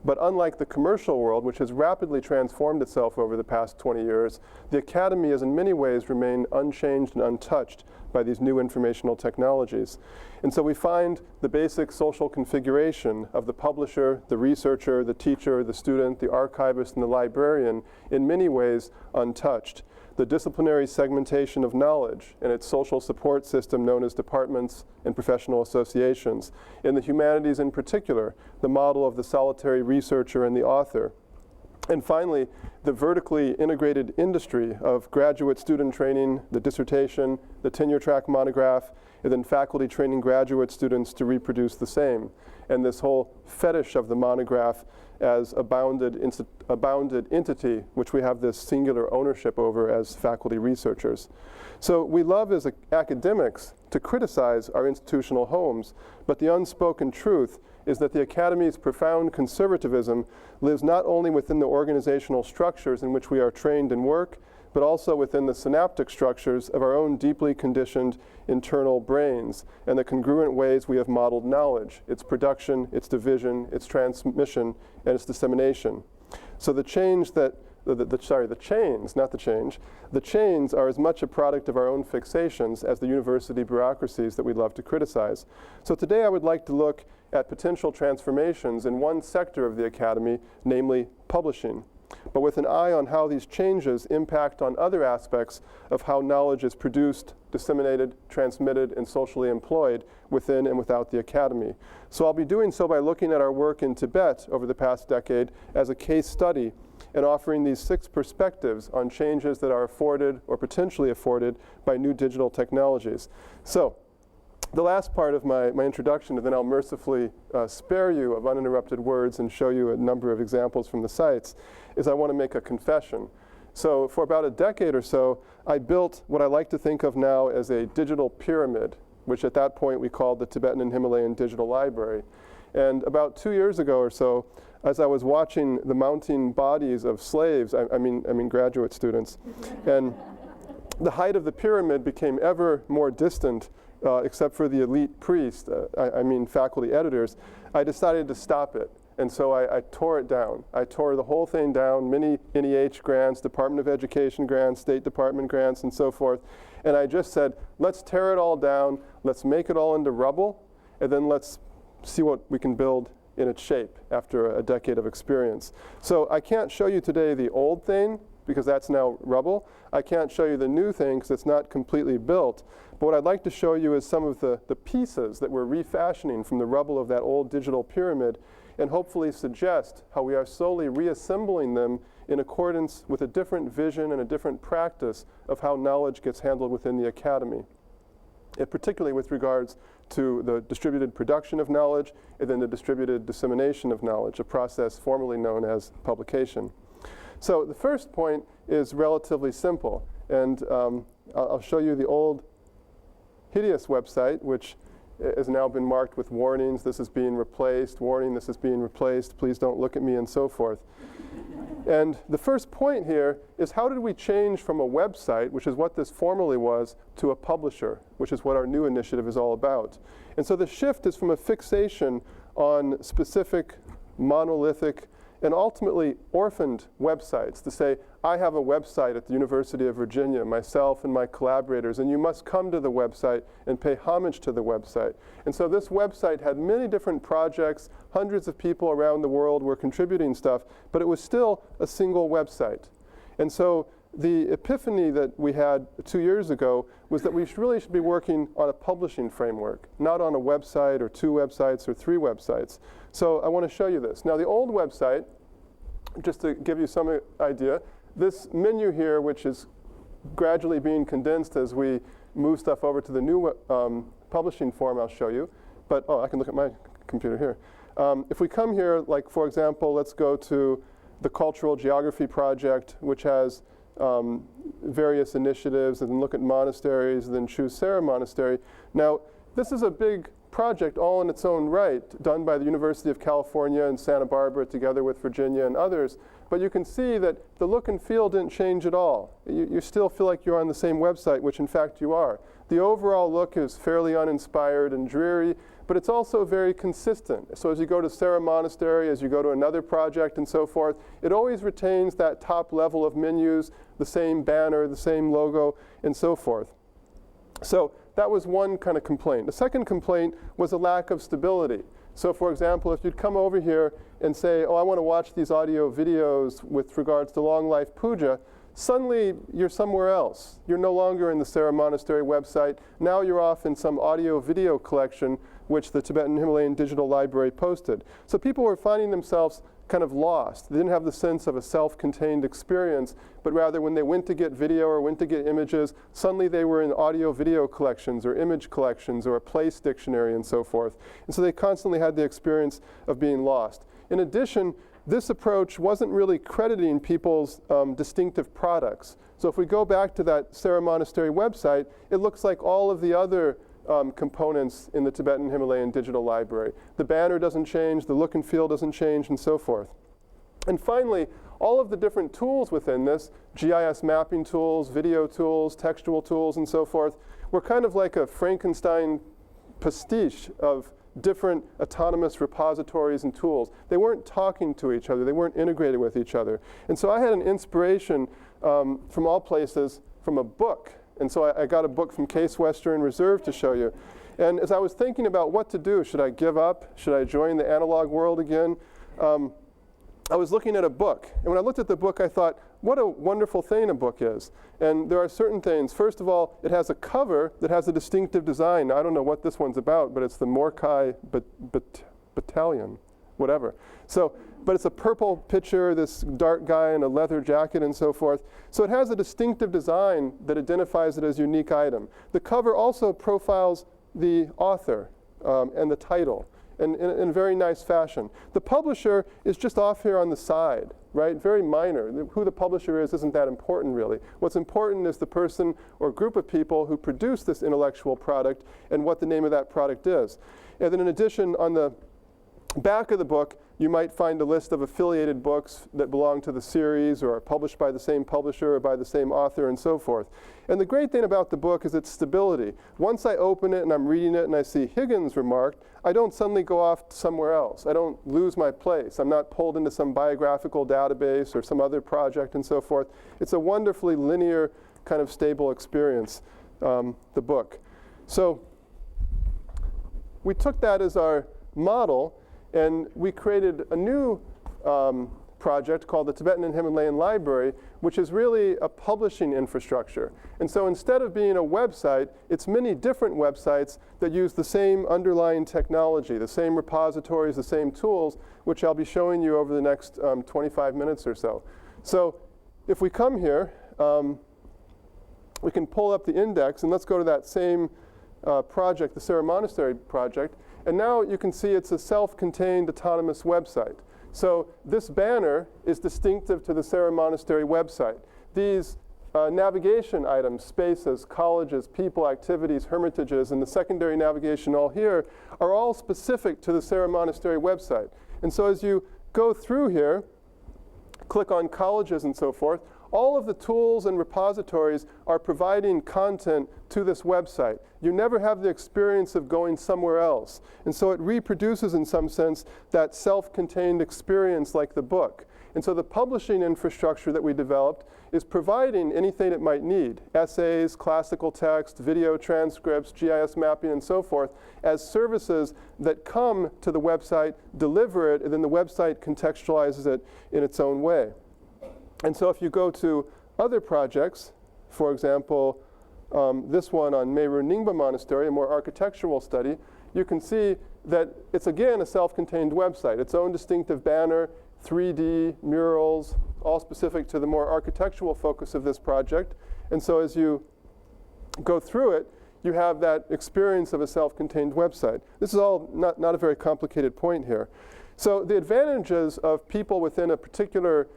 But unlike the commercial world, which has rapidly transformed itself over the past 20 years, the Academy has in many ways remained unchanged and untouched by these new informational technologies. And so we find the basic social configuration of the publisher, the researcher, the teacher, the student, the archivist, and the librarian in many ways untouched. The disciplinary segmentation of knowledge and its social support system known as departments and professional associations. In the humanities in particular, the model of the solitary researcher and the author. And finally, the vertically integrated industry of graduate student training, the dissertation, the tenure track monograph, and then faculty training graduate students to reproduce the same. And this whole fetish of the monograph as a bounded entity, which we have this singular ownership over as faculty researchers. So we love as academics to criticize our institutional homes, but the unspoken truth is that the Academy's profound conservatism lives not only within the organizational structures in which we are trained and work, but also within the synaptic structures of our own deeply conditioned internal brains and the congruent ways we have modeled knowledge, its production, its division, its transmission, and its dissemination. So the change that the chains, not the change. The chains are as much a product of our own fixations as the university bureaucracies that we love to criticize. So today I would like to look at potential transformations in one sector of the academy, namely publishing, but with an eye on how these changes impact on other aspects of how knowledge is produced, disseminated, transmitted, and socially employed within and without the academy. So I'll be doing so by looking at our work in Tibet over the past decade as a case study and offering these 6 perspectives on changes that are afforded or potentially afforded by new digital technologies. So the last part of my introduction, and then I'll mercifully spare you of uninterrupted words and show you a number of examples from the sites, is I want to make a confession. So for about a decade or so, I built what I like to think of now as a digital pyramid, which at that point we called the Tibetan and Himalayan Digital Library. And about 2 years ago or so, as I was watching the mounting bodies of slaves, I mean graduate students, and the height of the pyramid became ever more distant, except for the elite priests, I mean faculty editors, I decided to stop it. And so I tore it down. I tore the whole thing down, many NEH grants, Department of Education grants, State Department grants, and so forth. And I just said, let's tear it all down, let's make it all into rubble, and then let's see what we can build in its shape after a decade of experience. So I can't show you today the old thing, because that's now rubble. I can't show you the new thing because it's not completely built. But what I'd like to show you is some of the pieces that we're refashioning from the rubble of that old digital pyramid, and hopefully suggest how we are slowly reassembling them in accordance with a different vision and a different practice of how knowledge gets handled within the academy, and particularly with regards to the distributed production of knowledge and then the distributed dissemination of knowledge, a process formerly known as publication. So the first point is relatively simple, and I'll show you the old hideous website, which has now been marked with warnings, this is being replaced, warning, this is being replaced, please don't look at me, and so forth. And the first point here is, how did we change from a website, which is what this formerly was, to a publisher, which is what our new initiative is all about. And so the shift is from a fixation on specific, monolithic, and ultimately orphaned websites to say, I have a website at the University of Virginia, myself and my collaborators, and you must come to the website and pay homage to the website. And so this website had many different projects, hundreds of people around the world were contributing stuff, but it was still a single website. And so the epiphany that we had 2 years ago was that we really should be working on a publishing framework, not on a website or 2 websites or 3 websites. So I want to show you this. Now the old website, just to give you some idea, this menu here, which is gradually being condensed as we move stuff over to the new publishing form, I'll show you. But, I can look at my computer here. If we come here, like for example, let's go to the Cultural Geography Project, which has various initiatives, and then look at monasteries, and then choose Sarah Monastery. Now, this is a big project all in its own right, done by the University of California and Santa Barbara together with Virginia and others. But you can see that the look and feel didn't change at all. You still feel like you're on the same website, which in fact you are. The overall look is fairly uninspired and dreary, but it's also very consistent. So as you go to Sarah Monastery, as you go to another project and so forth, it always retains that top level of menus, the same banner, the same logo, and so forth. So that was one kind of complaint. The second complaint was a lack of stability. So for example, if you'd come over here and say, I want to watch these audio videos with regards to long life puja, suddenly you're somewhere else. You're no longer in the Sarah Monastery website. Now you're off in some audio video collection which the Tibetan Himalayan Digital Library posted. So people were finding themselves kind of lost. They didn't have the sense of a self-contained experience, but rather when they went to get video or went to get images, suddenly they were in audio video collections or image collections or a place dictionary and so forth. And so they constantly had the experience of being lost. In addition, this approach wasn't really crediting people's distinctive products. So if we go back to that Sarah Monastery website, it looks like all of the other components in the Tibetan Himalayan Digital Library. The banner doesn't change, the look and feel doesn't change, and so forth. And finally, all of the different tools within this, GIS mapping tools, video tools, textual tools, and so forth, were kind of like a Frankenstein pastiche of different autonomous repositories and tools. They weren't talking to each other. They weren't integrated with each other. And so I had an inspiration from all places from a book. And so I got a book from Case Western Reserve to show you. And as I was thinking about what to do, should I give up? Should I join the analog world again? I was looking at a book. And when I looked at the book, I thought, what a wonderful thing a book is. And there are certain things. First of all, it has a cover that has a distinctive design. Now, I don't know what this one's about, but it's the Morkai Battalion, whatever. So, but it's a purple picture, this dark guy in a leather jacket and so forth. So it has a distinctive design that identifies it as a unique item. The cover also profiles the author and the title in a very nice fashion. The publisher is just off here on the side, right? Very minor. Who the publisher is isn't that important, really. What's important is the person or group of people who produce this intellectual product and what the name of that product is. And then in addition, on the back of the book, you might find a list of affiliated books that belong to the series or are published by the same publisher or by the same author and so forth. And the great thing about the book is its stability. Once I open it and I'm reading it and I see Higgins remarked, I don't suddenly go off somewhere else. I don't lose my place. I'm not pulled into some biographical database or some other project and so forth. It's a wonderfully linear, kind of stable experience, the book. So we took that as our model, and we created a new project called the Tibetan and Himalayan Library, which is really a publishing infrastructure. And so instead of being a website, it's many different websites that use the same underlying technology, the same repositories, the same tools, which I'll be showing you over the next 25 minutes or so. So if we come here, we can pull up the index, and let's go to that same project, the Sera Monastery project. And now you can see it's a self-contained autonomous website. So this banner is distinctive to the Sera Monastery website. These navigation items, spaces, colleges, people, activities, hermitages, and the secondary navigation all here are all specific to the Sera Monastery website. And so as you go through here, click on colleges and so forth, all of the tools and repositories are providing content to this website. You never have the experience of going somewhere else. And so it reproduces, in some sense, that self-contained experience like the book. And so the publishing infrastructure that we developed is providing anything it might need, essays, classical text, video transcripts, GIS mapping, and so forth, as services that come to the website, deliver it, and then the website contextualizes it in its own way. And so if you go to other projects, for example, this one on Meru Ningba Monastery, a more architectural study, you can see that it's again a self-contained website, its own distinctive banner, 3D, murals, all specific to the more architectural focus of this project. And so as you go through it, you have that experience of a self-contained website. This is all not a very complicated point here. So the advantages of people within a particular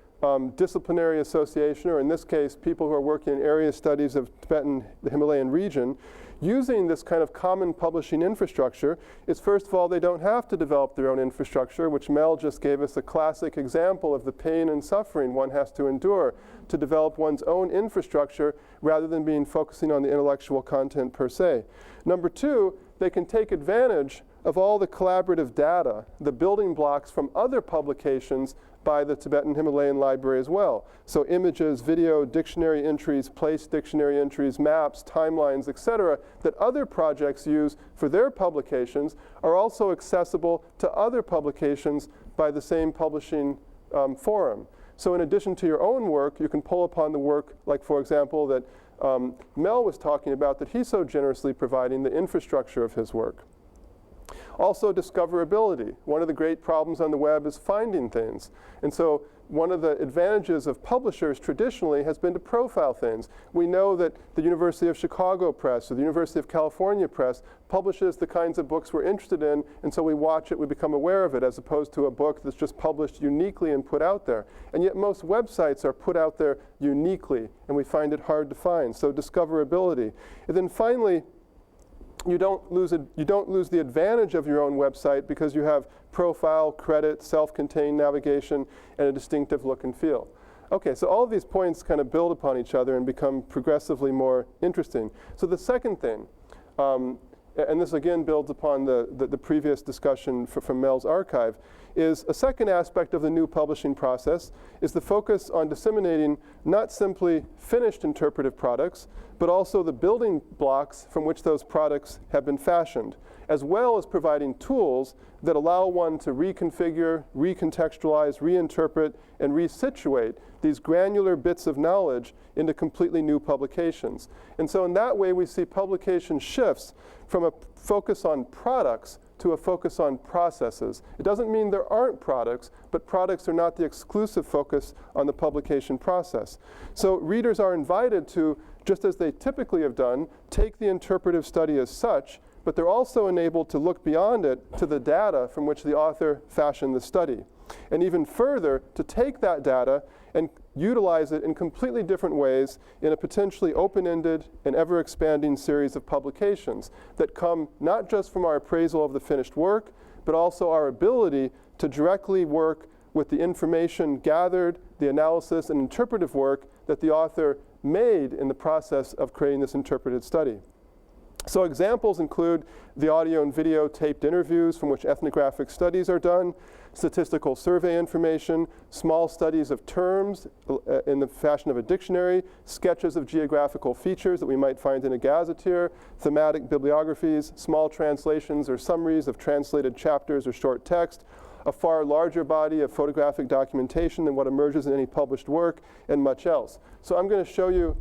disciplinary association, or in this case, people who are working in area studies of Tibetan, the Himalayan region, using this kind of common publishing infrastructure is, first of all, they don't have to develop their own infrastructure, which Mel just gave us a classic example of the pain and suffering one has to endure to develop one's own infrastructure rather than focusing on the intellectual content per se. Number two, they can take advantage of all the collaborative data, the building blocks from other publications by the Tibetan Himalayan Library as well. So images, video, dictionary entries, place dictionary entries, maps, timelines, etc., that other projects use for their publications are also accessible to other publications by the same publishing forum. So in addition to your own work, you can pull upon the work, like for example, that Mel was talking about, that he's so generously providing the infrastructure of his work. Also discoverability. One of the great problems on the web is finding things. And so one of the advantages of publishers traditionally has been to profile things. We know that the University of Chicago Press or the University of California Press publishes the kinds of books we're interested in, and so we watch it, we become aware of it, as opposed to a book that's just published uniquely and put out there. And yet most websites are put out there uniquely, and we find it hard to find. So discoverability. And then finally, you don't lose the advantage of your own website because you have profile, credit, self-contained navigation, and a distinctive look and feel. Okay, so all of these points kind of build upon each other and become progressively more interesting. So the second thing, and this again builds upon the previous discussion from Mel's archive, is a second aspect of the new publishing process is the focus on disseminating not simply finished interpretive products, but also the building blocks from which those products have been fashioned, as well as providing tools that allow one to reconfigure, recontextualize, reinterpret, and resituate these granular bits of knowledge into completely new publications. And so in that way, we see publication shifts from a focus on products to a focus on processes. It doesn't mean there aren't products, but products are not the exclusive focus on the publication process. So readers are invited to, just as they typically have done, take the interpretive study as such, but they're also enabled to look beyond it to the data from which the author fashioned the study. And even further, to take that data and utilize it in completely different ways in a potentially open-ended and ever-expanding series of publications that come not just from our appraisal of the finished work, but also our ability to directly work with the information gathered, the analysis and interpretive work that the author made in the process of creating this interpreted study. So examples include the audio and video taped interviews from which ethnographic studies are done, statistical survey information, small studies of terms in the fashion of a dictionary, sketches of geographical features that we might find in a gazetteer, thematic bibliographies, small translations or summaries of translated chapters or short text, a far larger body of photographic documentation than what emerges in any published work, and much else. So I'm going to show you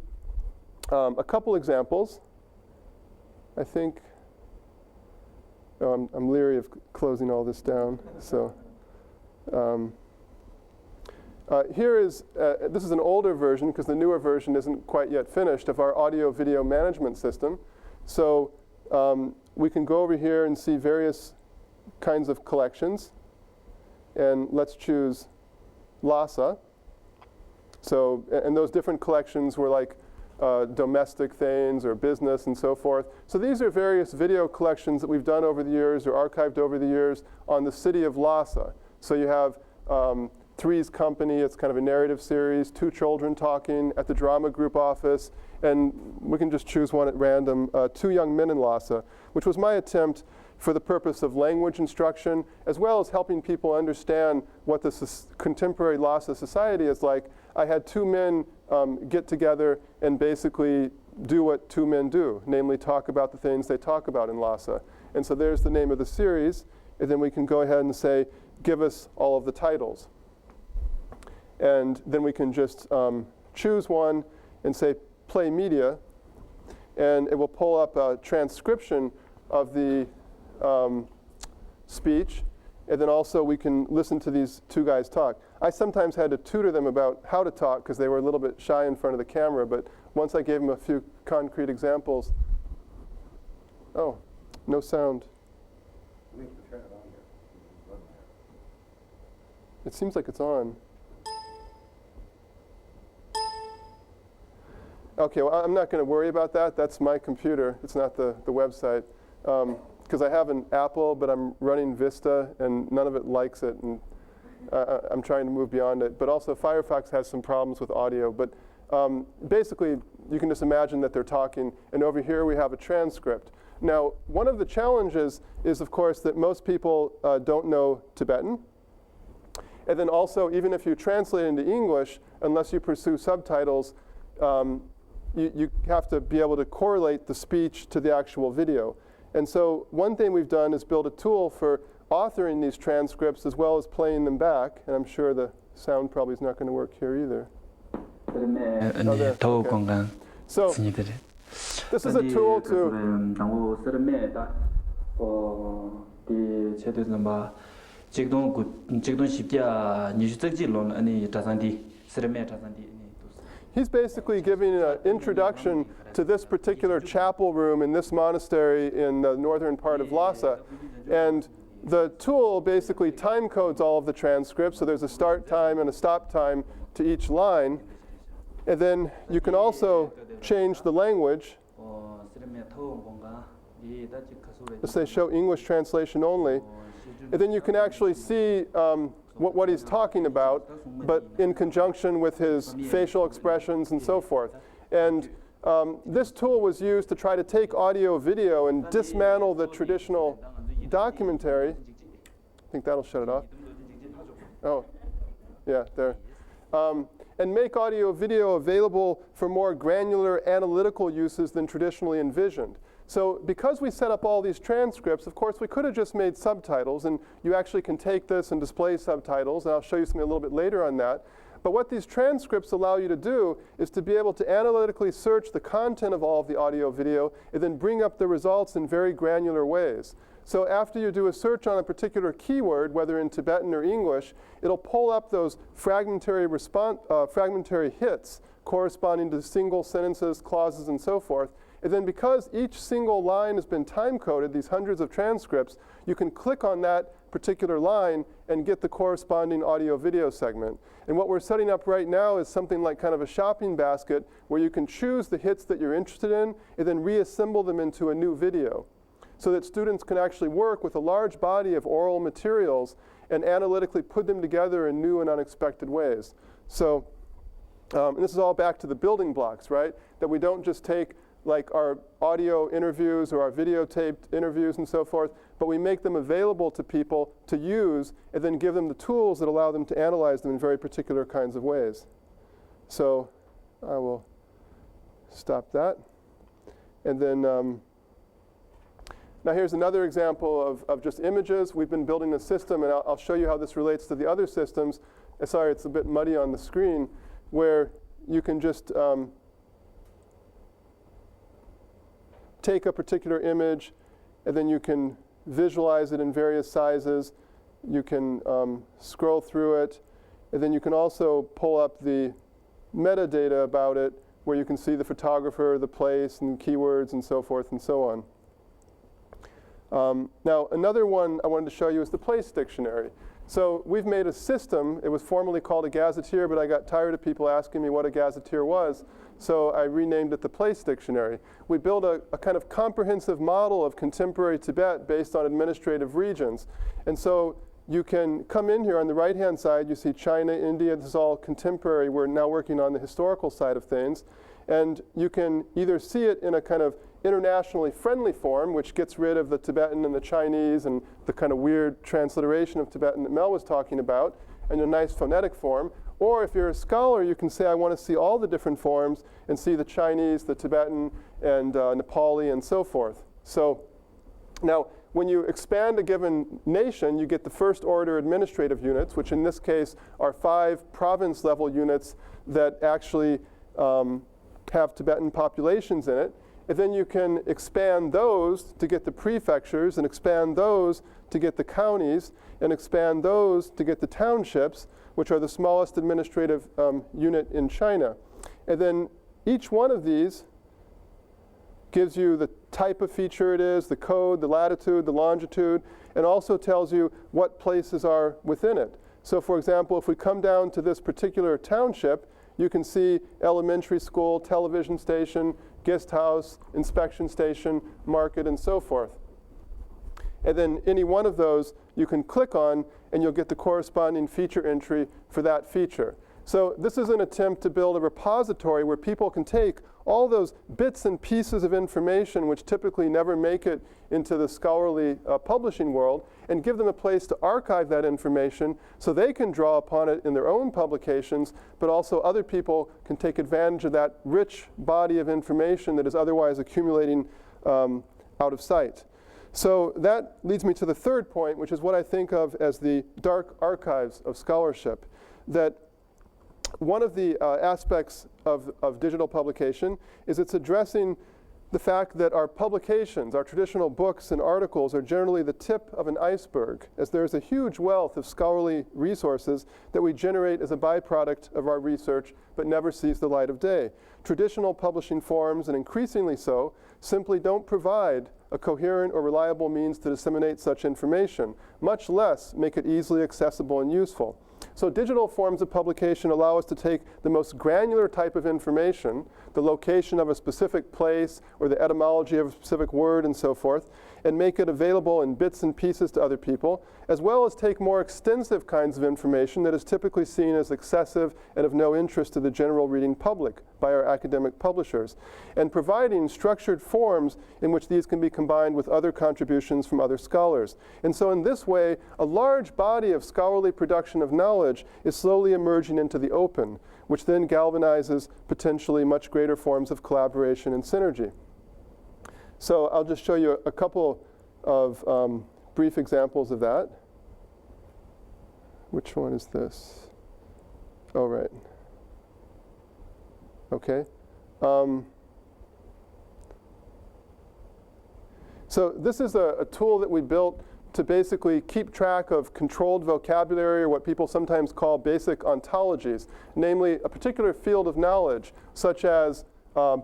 a couple examples. I think, I'm leery of closing all this down. So here is, this is an older version because the newer version isn't quite yet finished of our audio video management system. So we can go over here and see various kinds of collections. And let's choose Lhasa. So, and those different collections were like domestic things or business and so forth. So these are various video collections that we've done over the years or archived over the years on the city of Lhasa. So you have Three's Company, it's kind of a narrative series, two children talking at the drama group office, and we can just choose one at random, Two Young Men in Lhasa, which was my attempt for the purpose of language instruction, as well as helping people understand what the contemporary Lhasa society is like. I had two men get together and basically do what two men do, namely talk about the things they talk about in Lhasa. And so there's the name of the series, and then we can go ahead and say, give us all of the titles. And then we can just choose one and say, play media, and it will pull up a transcription of the speech, and then also we can listen to these two guys talk. I sometimes had to tutor them about how to talk because they were a little bit shy in front of the camera, but once I gave them a few concrete examples, oh, no sound. It seems like it's on. Okay, well, I'm not going to worry about that. That's my computer. It's not the website. Because I have an Apple, but I'm running Vista, and none of it likes it, and I'm trying to move beyond it. But also, Firefox has some problems with audio. But basically, you can just imagine that they're talking, and over here we have a transcript. Now, one of the challenges is, of course, that most people don't know Tibetan. And then also, even if you translate into English, unless you pursue subtitles, you have to be able to correlate the speech to the actual video. And so one thing we've done is build a tool for authoring these transcripts as well as playing them back. And I'm sure the sound probably is not going to work here either. Okay. So this is a tool to he's basically giving an introduction to this particular chapel room in this monastery in the northern part of Lhasa. And the tool basically time codes all of the transcripts, so there's a start time and a stop time to each line. And then you can also change the language. Let's say show English translation only. And then you can actually see what he's talking about, but in conjunction with his facial expressions and so forth. And this tool was used to try to take audio video and dismantle the traditional documentary. I think that'll shut it off. Oh, yeah, there. And make audio video available for more granular analytical uses than traditionally envisioned. So because we set up all these transcripts, of course, we could have just made subtitles, and you actually can take this and display subtitles, and I'll show you something a little bit later on that. But what these transcripts allow you to do is to be able to analytically search the content of all of the audio video and then bring up the results in very granular ways. So after you do a search on a particular keyword, whether in Tibetan or English, it'll pull up those fragmentary hits corresponding to single sentences, clauses, and so forth. And then because each single line has been time-coded, these hundreds of transcripts, you can click on that particular line and get the corresponding audio-video segment. And what we're setting up right now is something like kind of a shopping basket where you can choose the hits that you're interested in and then reassemble them into a new video, so that students can actually work with a large body of oral materials and analytically put them together in new and unexpected ways. So, and this is all back to the building blocks, right? That we don't just take like our audio interviews or our videotaped interviews and so forth, but we make them available to people to use and then give them the tools that allow them to analyze them in very particular kinds of ways. So I will stop that. And then now here's another example of just images. We've been building a system, and I'll show you how this relates to the other systems. Sorry, it's a bit muddy on the screen, where you can just take a particular image, and then you can visualize it in various sizes. You can scroll through it, and then you can also pull up the metadata about it, where you can see the photographer, the place, and keywords, and so forth and so on. Now, another one I wanted to show you is the place dictionary. So we've made a system. It was formerly called a gazetteer, but I got tired of people asking me what a gazetteer was, so I renamed it the place dictionary. We built a kind of comprehensive model of contemporary Tibet based on administrative regions. And so you can come in here on the right-hand side, you see China, India, this is all contemporary. We're now working on the historical side of things. And you can either see it in a kind of internationally friendly form, which gets rid of the Tibetan and the Chinese and the kind of weird transliteration of Tibetan that Mel was talking about, in a nice phonetic form. Or if you're a scholar, you can say, I want to see all the different forms and see the Chinese, the Tibetan, and Nepali, and so forth. So now, when you expand a given nation, you get the first order administrative units, which in this case are 5 province-level units that actually have Tibetan populations in it. And then you can expand those to get the prefectures, and expand those to get the counties, and expand those to get the townships, which are the smallest administrative unit in China. And then each one of these gives you the type of feature it is, the code, the latitude, the longitude, and also tells you what places are within it. So for example, if we come down to this particular township, you can see elementary school, television station, guest house, inspection station, market, and so forth. And then any one of those you can click on, and you'll get the corresponding feature entry for that feature. So this is an attempt to build a repository where people can take all those bits and pieces of information which typically never make it into the scholarly publishing world, and give them a place to archive that information so they can draw upon it in their own publications, but also other people can take advantage of that rich body of information that is otherwise accumulating out of sight. So that leads me to the third point, which is what I think of as the dark archives of scholarship. That one of the aspects of digital publication is it's addressing the fact that our publications, our traditional books and articles, are generally the tip of an iceberg, as there's a huge wealth of scholarly resources that we generate as a byproduct of our research but never sees the light of day. traditional publishing forms, and increasingly so, simply don't provide a coherent or reliable means to disseminate such information, much less make it easily accessible and useful. So digital forms of publication allow us to take the most granular type of information, the location of a specific place or the etymology of a specific word and so forth, and make it available in bits and pieces to other people, as well as take more extensive kinds of information that is typically seen as excessive and of no interest to the general reading public by our academic publishers, and providing structured forms in which these can be combined with other contributions from other scholars. And so in this way, a large body of scholarly production of knowledge is slowly emerging into the open, which then galvanizes potentially much greater forms of collaboration and synergy. So I'll just show you a couple of brief examples of that. Which one is this? Oh, right. Okay. So this is a tool that we built to basically keep track of controlled vocabulary, or what people sometimes call basic ontologies, namely a particular field of knowledge, such as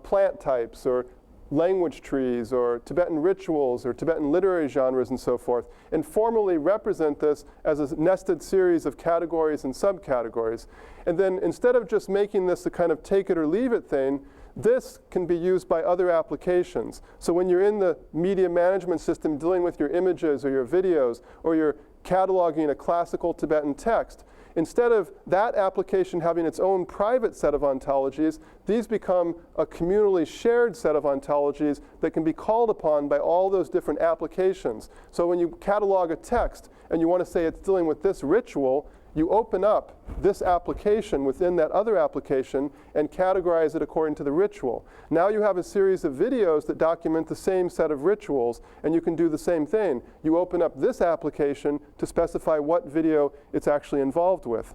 plant types, or language trees, or Tibetan rituals, or Tibetan literary genres, and so forth, and formally represent this as a nested series of categories and subcategories. And then instead of just making this a kind of take it or leave it thing, this can be used by other applications. So when you're in the media management system dealing with your images or your videos, or you're cataloging a classical Tibetan text, instead of that application having its own private set of ontologies, these become a communally shared set of ontologies that can be called upon by all those different applications. So when you catalog a text and you want to say it's dealing with this ritual, you open up this application within that other application and categorize it according to the ritual. Now you have a series of videos that document the same set of rituals, and you can do the same thing. You open up this application to specify what video it's actually involved with.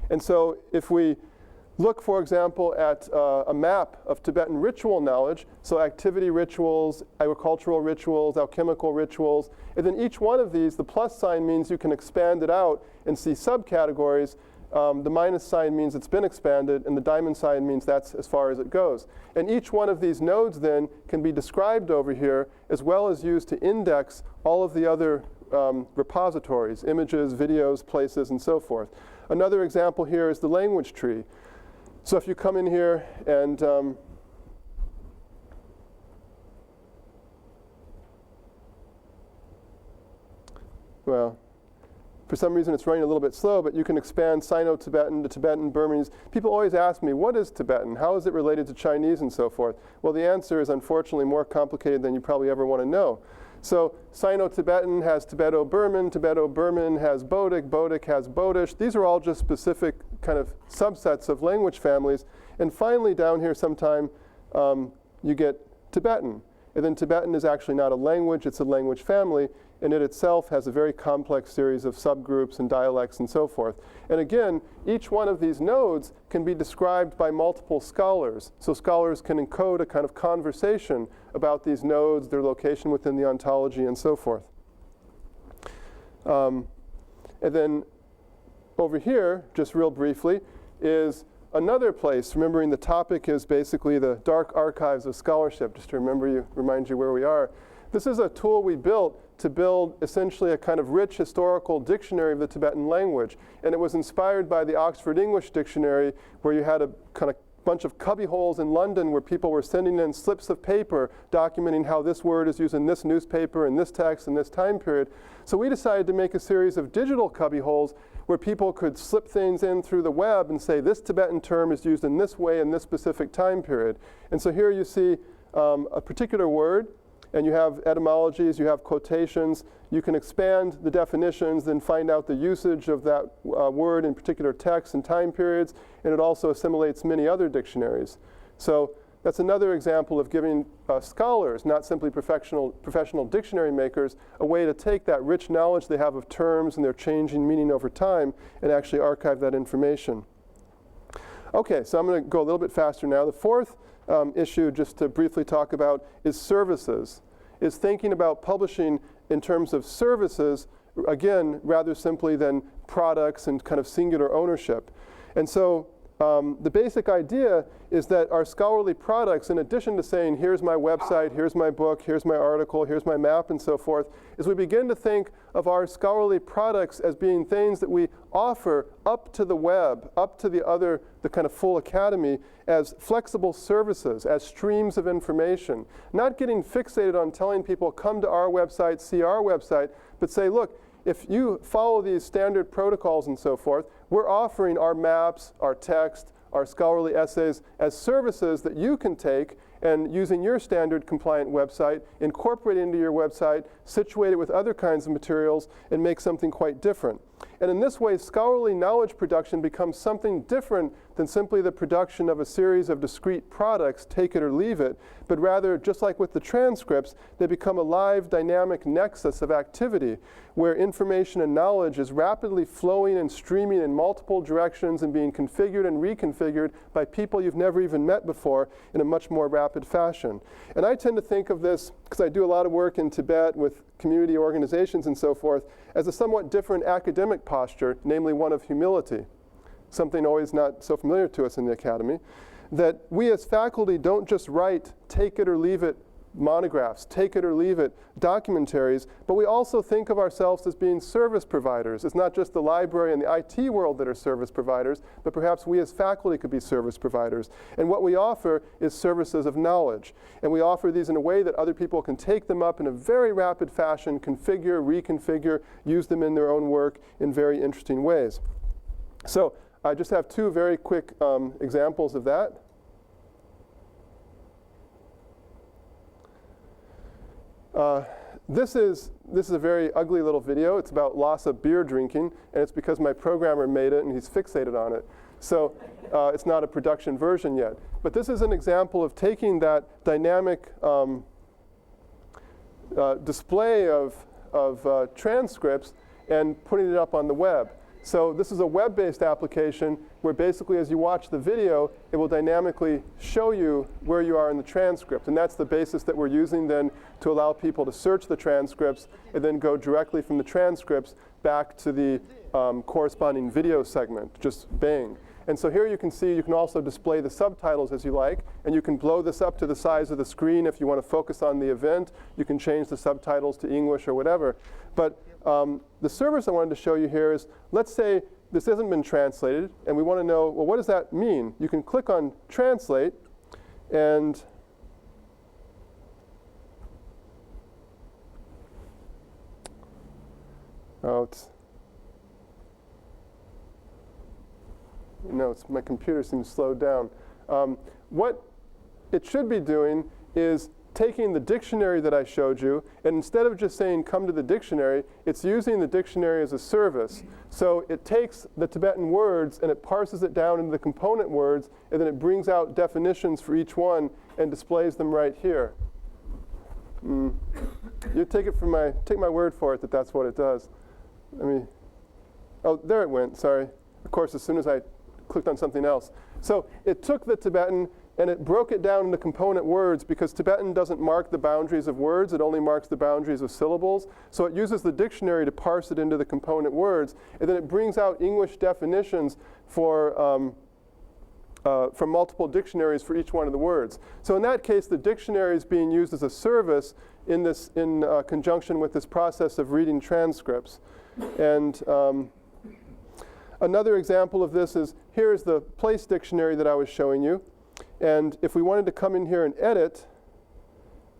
And so if we look, for example, at a map of Tibetan ritual knowledge, so activity rituals, agricultural rituals, alchemical rituals, and then each one of these, the plus sign means you can expand it out and see subcategories. The minus sign means it's been expanded, and the diamond sign means that's as far as it goes. And each one of these nodes then can be described over here, as well as used to index all of the other repositories, images, videos, places, and so forth. Another example here is the language tree. So if you come in here and well, for some reason it's running a little bit slow, but you can expand Sino-Tibetan to Tibetan, Burmese. People always ask me, what is Tibetan? How is it related to Chinese and so forth? Well, the answer is unfortunately more complicated than you probably ever want to know. So Sino-Tibetan has Tibeto-Burman, Tibeto-Burman has Bodic, Bodic has Bodish. These are all just specific kind of subsets of language families. And finally down here sometime you get Tibetan. And then Tibetan is actually not a language, it's a language family, and it itself has a very complex series of subgroups and dialects and so forth. And again, each one of these nodes can be described by multiple scholars. So scholars can encode a kind of conversation about these nodes, their location within the ontology, and so forth. And then over here, just real briefly, is another place, remembering the topic is basically the dark archives of scholarship, just to remind you where we are. This is a tool we built to build essentially a kind of rich historical dictionary of the Tibetan language. And it was inspired by the Oxford English Dictionary, where you had a kind of bunch of cubby holes in London where people were sending in slips of paper documenting how this word is used in this newspaper, in this text, in this time period. So we decided to make a series of digital cubby holes where people could slip things in through the web and say this Tibetan term is used in this way in this specific time period. And so here you see a particular word, and you have etymologies, you have quotations, you can expand the definitions, then find out the usage of that word in particular texts and time periods, and it also assimilates many other dictionaries. So that's another example of giving scholars, not simply professional dictionary makers, a way to take that rich knowledge they have of terms and their changing meaning over time and actually archive that information. Okay, so I'm going to go a little bit faster now. The fourth issue, just to briefly talk about, is services, is thinking about publishing in terms of services, again, rather simply than products and kind of singular ownership. And so the basic idea is that our scholarly products, in addition to saying, here's my website, here's my book, here's my article, here's my map, and so forth, is we begin to think of our scholarly products as being things that we offer up to the web, up to the kind of full academy, as flexible services, as streams of information. Not getting fixated on telling people, come to our website, see our website, but say, look, if you follow these standard protocols and so forth, we're offering our maps, our text, our scholarly essays as services that you can take and using your standard compliant website, incorporate it into your website, situate it with other kinds of materials, and make something quite different. And in this way, scholarly knowledge production becomes something different than simply the production of a series of discrete products, take it or leave it, but rather, just like with the transcripts, they become a live, dynamic nexus of activity where information and knowledge is rapidly flowing and streaming in multiple directions and being configured and reconfigured by people you've never even met before in a much more rapid fashion. And I tend to think of this, because I do a lot of work in Tibet with community organizations and so forth, as a somewhat different academic posture, namely one of humility, something always not so familiar to us in the academy, that we as faculty don't just write take it or leave it monographs, take it or leave it documentaries, but we also think of ourselves as being service providers. It's not just the library and the IT world that are service providers, but perhaps we as faculty could be service providers. And what we offer is services of knowledge. And we offer these in a way that other people can take them up in a very rapid fashion, configure, reconfigure, use them in their own work in very interesting ways. So I just have two very quick examples of that. This is a very ugly little video. It's about Lhasa beer drinking, and it's because my programmer made it and he's fixated on it. So it's not a production version yet. But this is an example of taking that dynamic display of transcripts and putting it up on the web. So this is a web-based application where basically as you watch the video, it will dynamically show you where you are in the transcript. And that's the basis that we're using then to allow people to search the transcripts and then go directly from the transcripts back to the corresponding video segment, just bang. And so here you can see, you can also display the subtitles as you like, and you can blow this up to the size of the screen if you want to focus on the event. You can change the subtitles to English or whatever. But the service I wanted to show you here is, let's say this hasn't been translated, and we want to know, well, what does that mean? You can click on Translate, and my computer seems slowed down. What it should be doing is taking the dictionary that I showed you, and instead of just saying come to the dictionary, it's using the dictionary as a service. So it takes the Tibetan words and it parses it down into the component words, and then it brings out definitions for each one and displays them right here. You take my word for it that that's what it does. Oh, there it went, sorry. Of course, as soon as I clicked on something else. So it took the Tibetan and it broke it down into component words, because Tibetan doesn't mark the boundaries of words, it only marks the boundaries of syllables. So it uses the dictionary to parse it into the component words, and then it brings out English definitions from multiple dictionaries for each one of the words. So in that case, the dictionary is being used as a service in conjunction with this process of reading transcripts. And another example of this is, here's the place dictionary that I was showing you. And if we wanted to come in here and edit,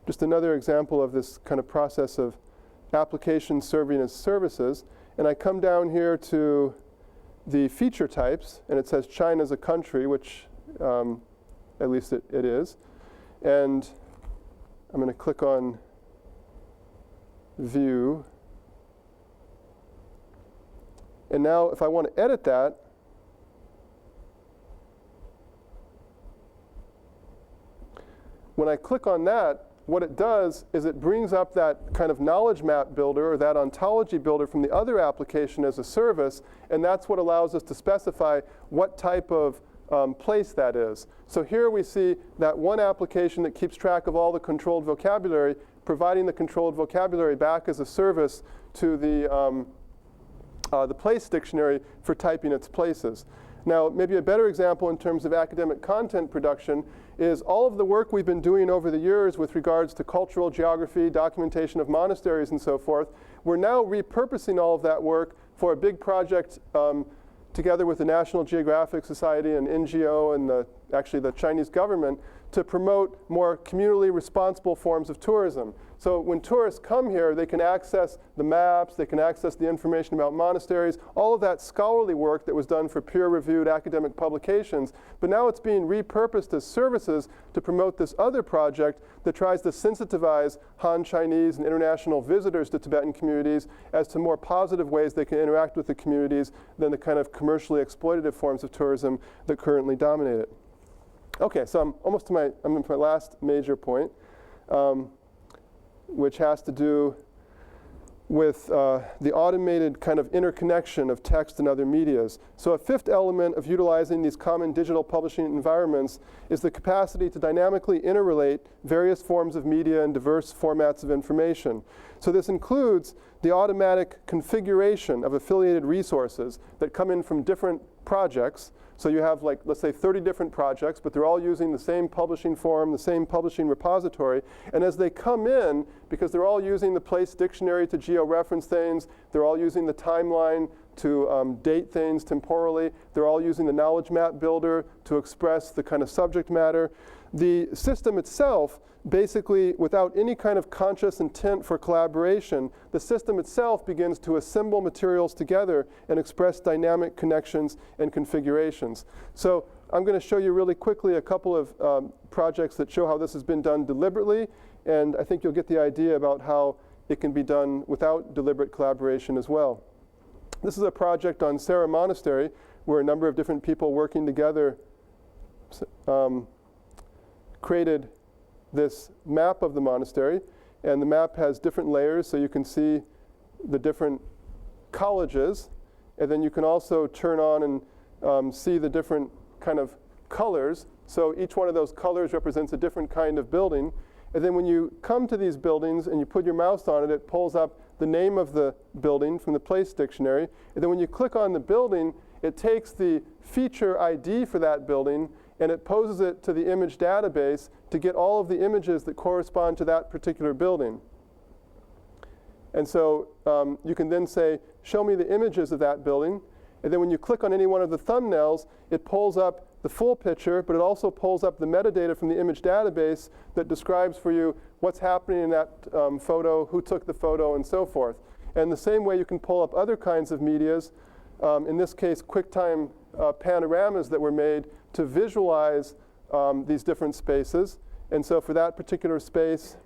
just another example of this kind of process of applications serving as services, and I come down here to the feature types, and it says China as a country, which at least it is. And I'm going to click on View. And now if I want to edit that, when I click on that, what it does is it brings up that kind of knowledge map builder or that ontology builder from the other application as a service, and that's what allows us to specify what type of place that is. So here we see that one application that keeps track of all the controlled vocabulary, providing the controlled vocabulary back as a service to the place dictionary for typing its places. Now, maybe a better example in terms of academic content production is all of the work we've been doing over the years with regards to cultural geography, documentation of monasteries, and so forth. We're now repurposing all of that work for a big project together with the National Geographic Society and NGO and actually the Chinese government to promote more communally responsible forms of tourism. So when tourists come here, they can access the maps, they can access the information about monasteries, all of that scholarly work that was done for peer-reviewed academic publications, but now it's being repurposed as services to promote this other project that tries to sensitize Han Chinese and international visitors to Tibetan communities as to more positive ways they can interact with the communities than the kind of commercially exploitative forms of tourism that currently dominate it. Okay, so I'm almost to my last major point, which has to do with the automated kind of interconnection of text and other medias. So a fifth element of utilizing these common digital publishing environments is the capacity to dynamically interrelate various forms of media and diverse formats of information. So this includes the automatic configuration of affiliated resources that come in from different projects. So you have, like, let's say 30 different projects, but they're all using the same publishing forum, the same publishing repository. And as they come in, because they're all using the place dictionary to georeference things, they're all using the timeline to date things temporally, they're all using the knowledge map builder to express the kind of subject matter. The system itself, basically, without any kind of conscious intent for collaboration, the system itself begins to assemble materials together and express dynamic connections and configurations. So I'm going to show you really quickly a couple of projects that show how this has been done deliberately, and I think you'll get the idea about how it can be done without deliberate collaboration as well. This is a project on Sera Monastery, where a number of different people working together created this map of the monastery, and the map has different layers, so you can see the different colleges, and then you can also turn on and see the different kind of colors. So each one of those colors represents a different kind of building, and then when you come to these buildings and you put your mouse on it, it pulls up the name of the building from the place dictionary, and then when you click on the building, it takes the feature ID for that building and it poses it to the image database to get all of the images that correspond to that particular building. And so you can then say, show me the images of that building. And then when you click on any one of the thumbnails, it pulls up the full picture, but it also pulls up the metadata from the image database that describes for you what's happening in that photo, who took the photo, and so forth. And the same way you can pull up other kinds of medias, in this case, QuickTime panoramas that were made to visualize these different spaces. And so for that particular space,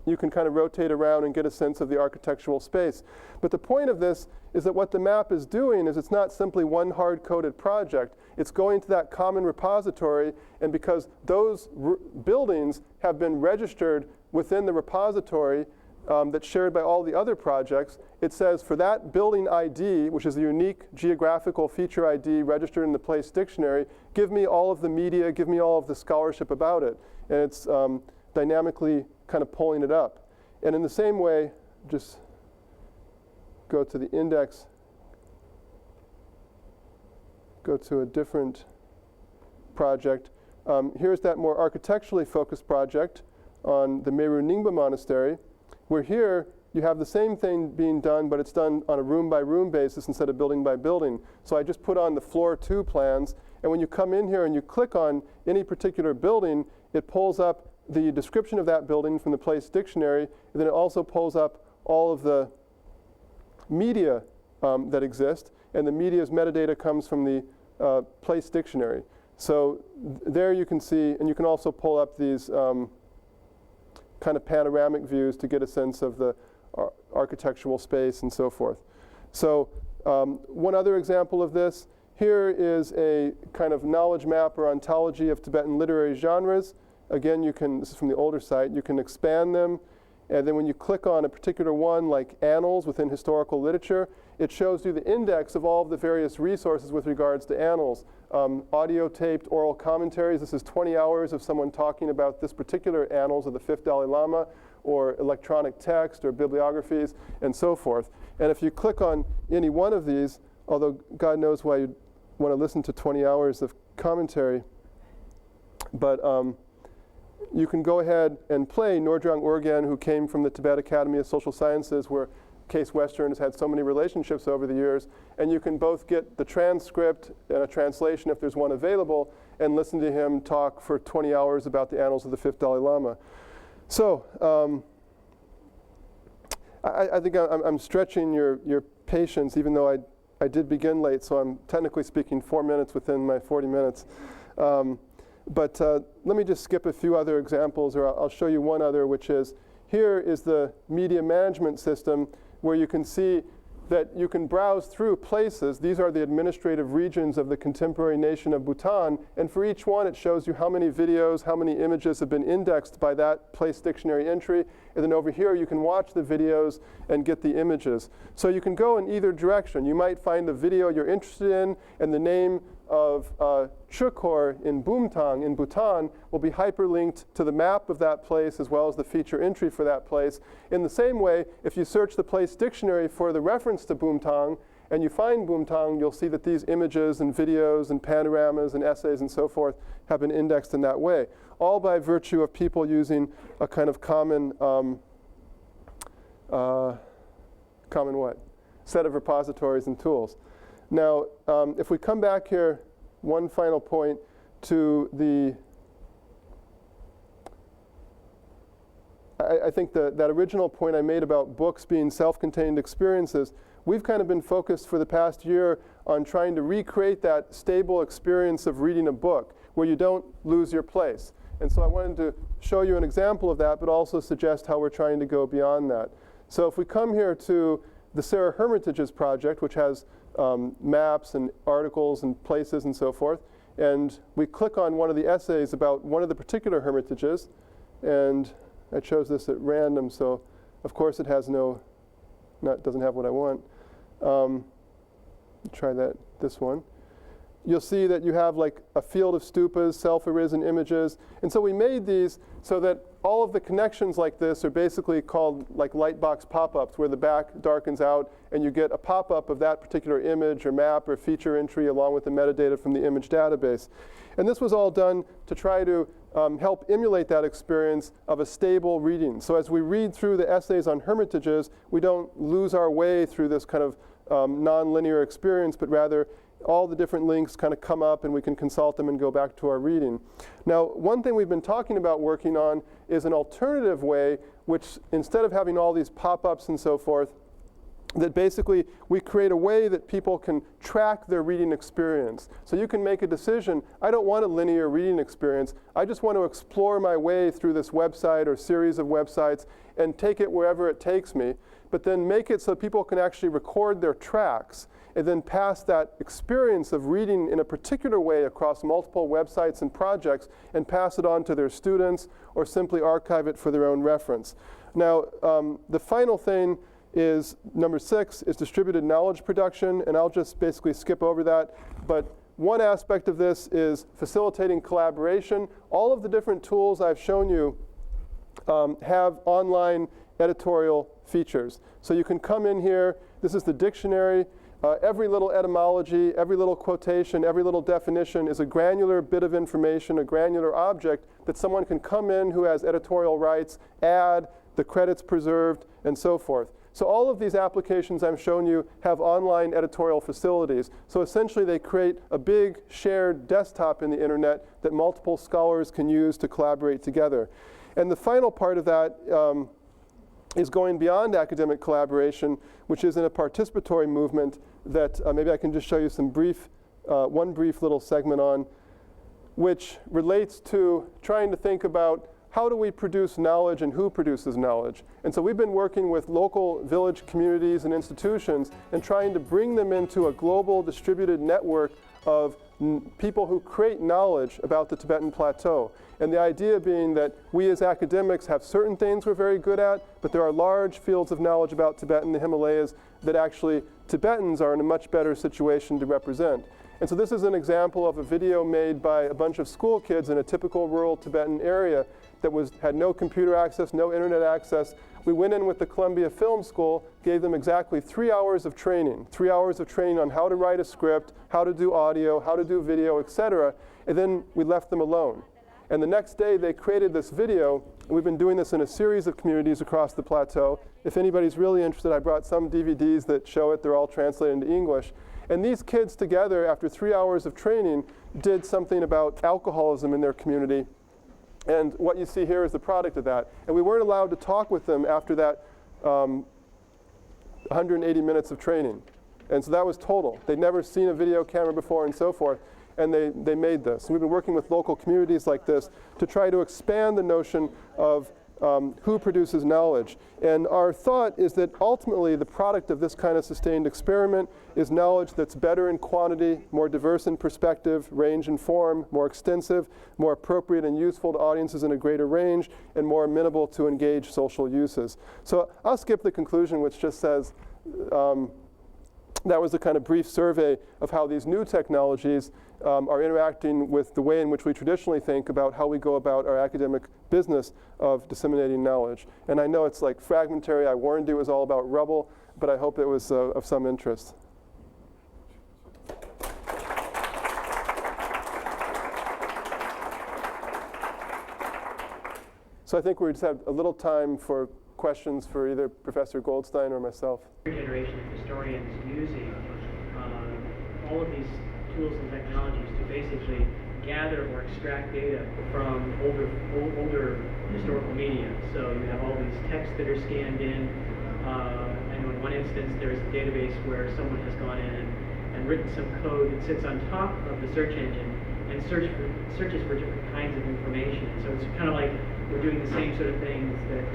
you can kind of rotate around and get a sense of the architectural space. But the point of this is that what the map is doing is it's not simply one hard-coded project. It's going to that common repository, and because those buildings have been registered within the repository that's shared by all the other projects, it says for that building ID, which is a unique geographical feature ID registered in the place dictionary, give me all of the media, give me all of the scholarship about it. And it's dynamically kind of pulling it up. And in the same way, just go to the index, go to a different project. Here's that more architecturally focused project on the Meru Ningba Monastery, where here you have the same thing being done, but it's done on a room-by-room basis instead of building-by-building. So I just put on the floor 2 plans, and when you come in here and you click on any particular building, it pulls up the description of that building from the place dictionary, and then it also pulls up all of the media that exist, and the media's metadata comes from the place dictionary. So there you can see, and you can also pull up these kind of panoramic views to get a sense of the architectural space and so forth. So one other example of this, here is a kind of knowledge map or ontology of Tibetan literary genres. Again, you can, this is from the older site, you can expand them, and then when you click on a particular one, like annals within historical literature, it shows you the index of all of the various resources with regards to annals. Audio taped oral commentaries, this is 20 hours of someone talking about this particular annals of the 5th Dalai Lama, or electronic text, or bibliographies, and so forth. And if you click on any one of these, although God knows why you'd want to listen to 20 hours of commentary. But you can go ahead and play Nordrang Organ, who came from the Tibet Academy of Social Sciences, where Case Western has had so many relationships over the years. And you can both get the transcript and a translation, if there's one available, and listen to him talk for 20 hours about the annals of the 5th Dalai Lama. So I think I'm stretching your patience, even though I did begin late, so I'm technically speaking 4 minutes within my 40 minutes. But let me just skip a few other examples, or I'll show you one other, which is, here is the media management system, where you can see that you can browse through places. These are the administrative regions of the contemporary nation of Bhutan, and for each one it shows you how many videos, how many images have been indexed by that place dictionary entry, and then over here you can watch the videos and get the images. So you can go in either direction. You might find a video you're interested in, and the name of Chukhor in Bumthang in Bhutan will be hyperlinked to the map of that place as well as the feature entry for that place. In the same way, if you search the place dictionary for the reference to Bumthang and you find Bumthang, you'll see that these images and videos and panoramas and essays and so forth have been indexed in that way, all by virtue of people using a kind of common set of repositories and tools. Now, if we come back here, one final point to I think that original point I made about books being self-contained experiences, we've kind of been focused for the past year on trying to recreate that stable experience of reading a book where you don't lose your place. And so I wanted to show you an example of that, but also suggest how we're trying to go beyond that. So if we come here to the Sarah Hermitage's project, which has maps and articles and places and so forth, and we click on one of the essays about one of the particular hermitages, and I chose this at random, so of course it has doesn't have what I want. Try this one. You'll see that you have like a field of stupas, self-arisen images, and so we made these so that all of the connections like this are basically called like lightbox pop-ups, where the back darkens out and you get a pop-up of that particular image or map or feature entry along with the metadata from the image database. And this was all done to try to help emulate that experience of a stable reading. So as we read through the essays on hermitages, we don't lose our way through this kind of non-linear experience, but rather all the different links kind of come up and we can consult them and go back to our reading. Now, one thing we've been talking about working on is an alternative way, which instead of having all these pop-ups and so forth, that basically we create a way that people can track their reading experience. So you can make a decision, I don't want a linear reading experience, I just want to explore my way through this website or series of websites and take it wherever it takes me, but then make it so people can actually record their tracks and then pass that experience of reading in a particular way across multiple websites and projects and pass it on to their students or simply archive it for their own reference. Now, the final thing is number 6 is distributed knowledge production, and I'll just basically skip over that. But one aspect of this is facilitating collaboration. All of the different tools I've shown you have online editorial features. So you can come in here, this is the dictionary. Every little etymology, every little quotation, every little definition is a granular bit of information, a granular object that someone can come in who has editorial rights, add, the credits preserved, and so forth. So all of these applications I'm showing you have online editorial facilities. So essentially they create a big shared desktop in the internet that multiple scholars can use to collaborate together. And the final part of that is going beyond academic collaboration, which is in a participatory movement that maybe I can just show you some one brief little segment on, which relates to trying to think about how do we produce knowledge and who produces knowledge. And so we've been working with local village communities and institutions and trying to bring them into a global distributed network of people who create knowledge about the Tibetan Plateau. And the idea being that we as academics have certain things we're very good at, but there are large fields of knowledge about Tibet in the Himalayas that actually Tibetans are in a much better situation to represent. And so this is an example of a video made by a bunch of school kids in a typical rural Tibetan area that had no computer access, no internet access. We went in with the Columbia Film School, gave them exactly 3 hours of training, 3 hours of training on how to write a script, how to do audio, how to do video, etc. And then we left them alone. And the next day they created this video. We've been doing this in a series of communities across the plateau. If anybody's really interested, I brought some DVDs that show it. They're all translated into English. And these kids together, after 3 hours of training, did something about alcoholism in their community. And what you see here is the product of that. And we weren't allowed to talk with them after that 180 minutes of training. And so that was total. They'd never seen a video camera before and so forth. And they made this. And we've been working with local communities like this to try to expand the notion of who produces knowledge. And our thought is that ultimately the product of this kind of sustained experiment is knowledge that's better in quantity, more diverse in perspective, range and form, more extensive, more appropriate and useful to audiences in a greater range, and more amenable to engage social uses. So I'll skip the conclusion, which just says, that was a kind of brief survey of how these new technologies are interacting with the way in which we traditionally think about how we go about our academic business of disseminating knowledge. And I know it's like fragmentary. I warned you it was all about rubble, but I hope it was of some interest. So I think we just have a little time for questions for either Professor Goldstein or myself. Generation of historians using all of these tools and technologies to basically gather or extract data from older historical media. So you have all these texts that are scanned in. I know in one instance there's a database where someone has gone in and written some code that sits on top of the search engine and searches for different kinds of information. So it's kind of like we're doing the same sort of things that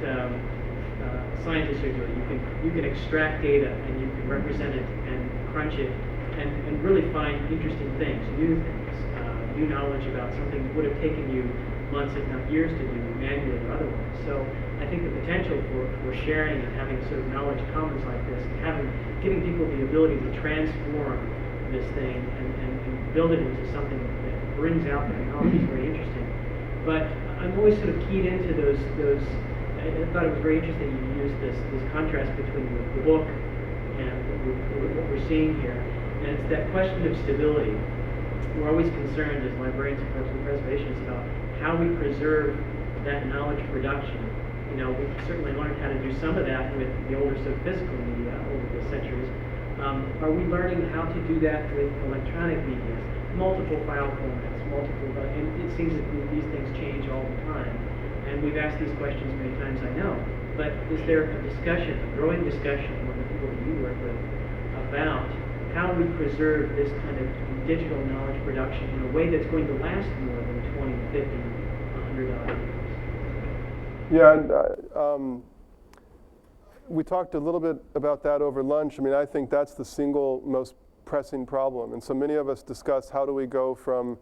scientists are doing. You can extract data and you can represent it and crunch it and really find interesting things, new knowledge about something that would have taken you months, if not years, to do manually or otherwise. So I think the potential for sharing and having sort of knowledge commons like this, and giving people the ability to transform this thing and build it into something that brings out that knowledge is very interesting. But I'm always sort of keyed into those. I thought it was very interesting you used this contrast between the book and what we're seeing here. And it's that question of stability. We're always concerned as librarians and cultural preservationists about how we preserve that knowledge production. You know, we've certainly learned how to do some of that with the older sort of physical media over the centuries. Are we learning how to do that with electronic media? Multiple file formats, and it seems that these things change all the time. And we've asked these questions many times, I know. But is there a discussion, a growing discussion among the people that you work with about how we preserve this kind of digital knowledge production in a way that's going to last more than 20, 50, 100 years? Yeah, and we talked a little bit about that over lunch. I mean, I think that's the single most pressing problem. And so many of us discuss how do we go from,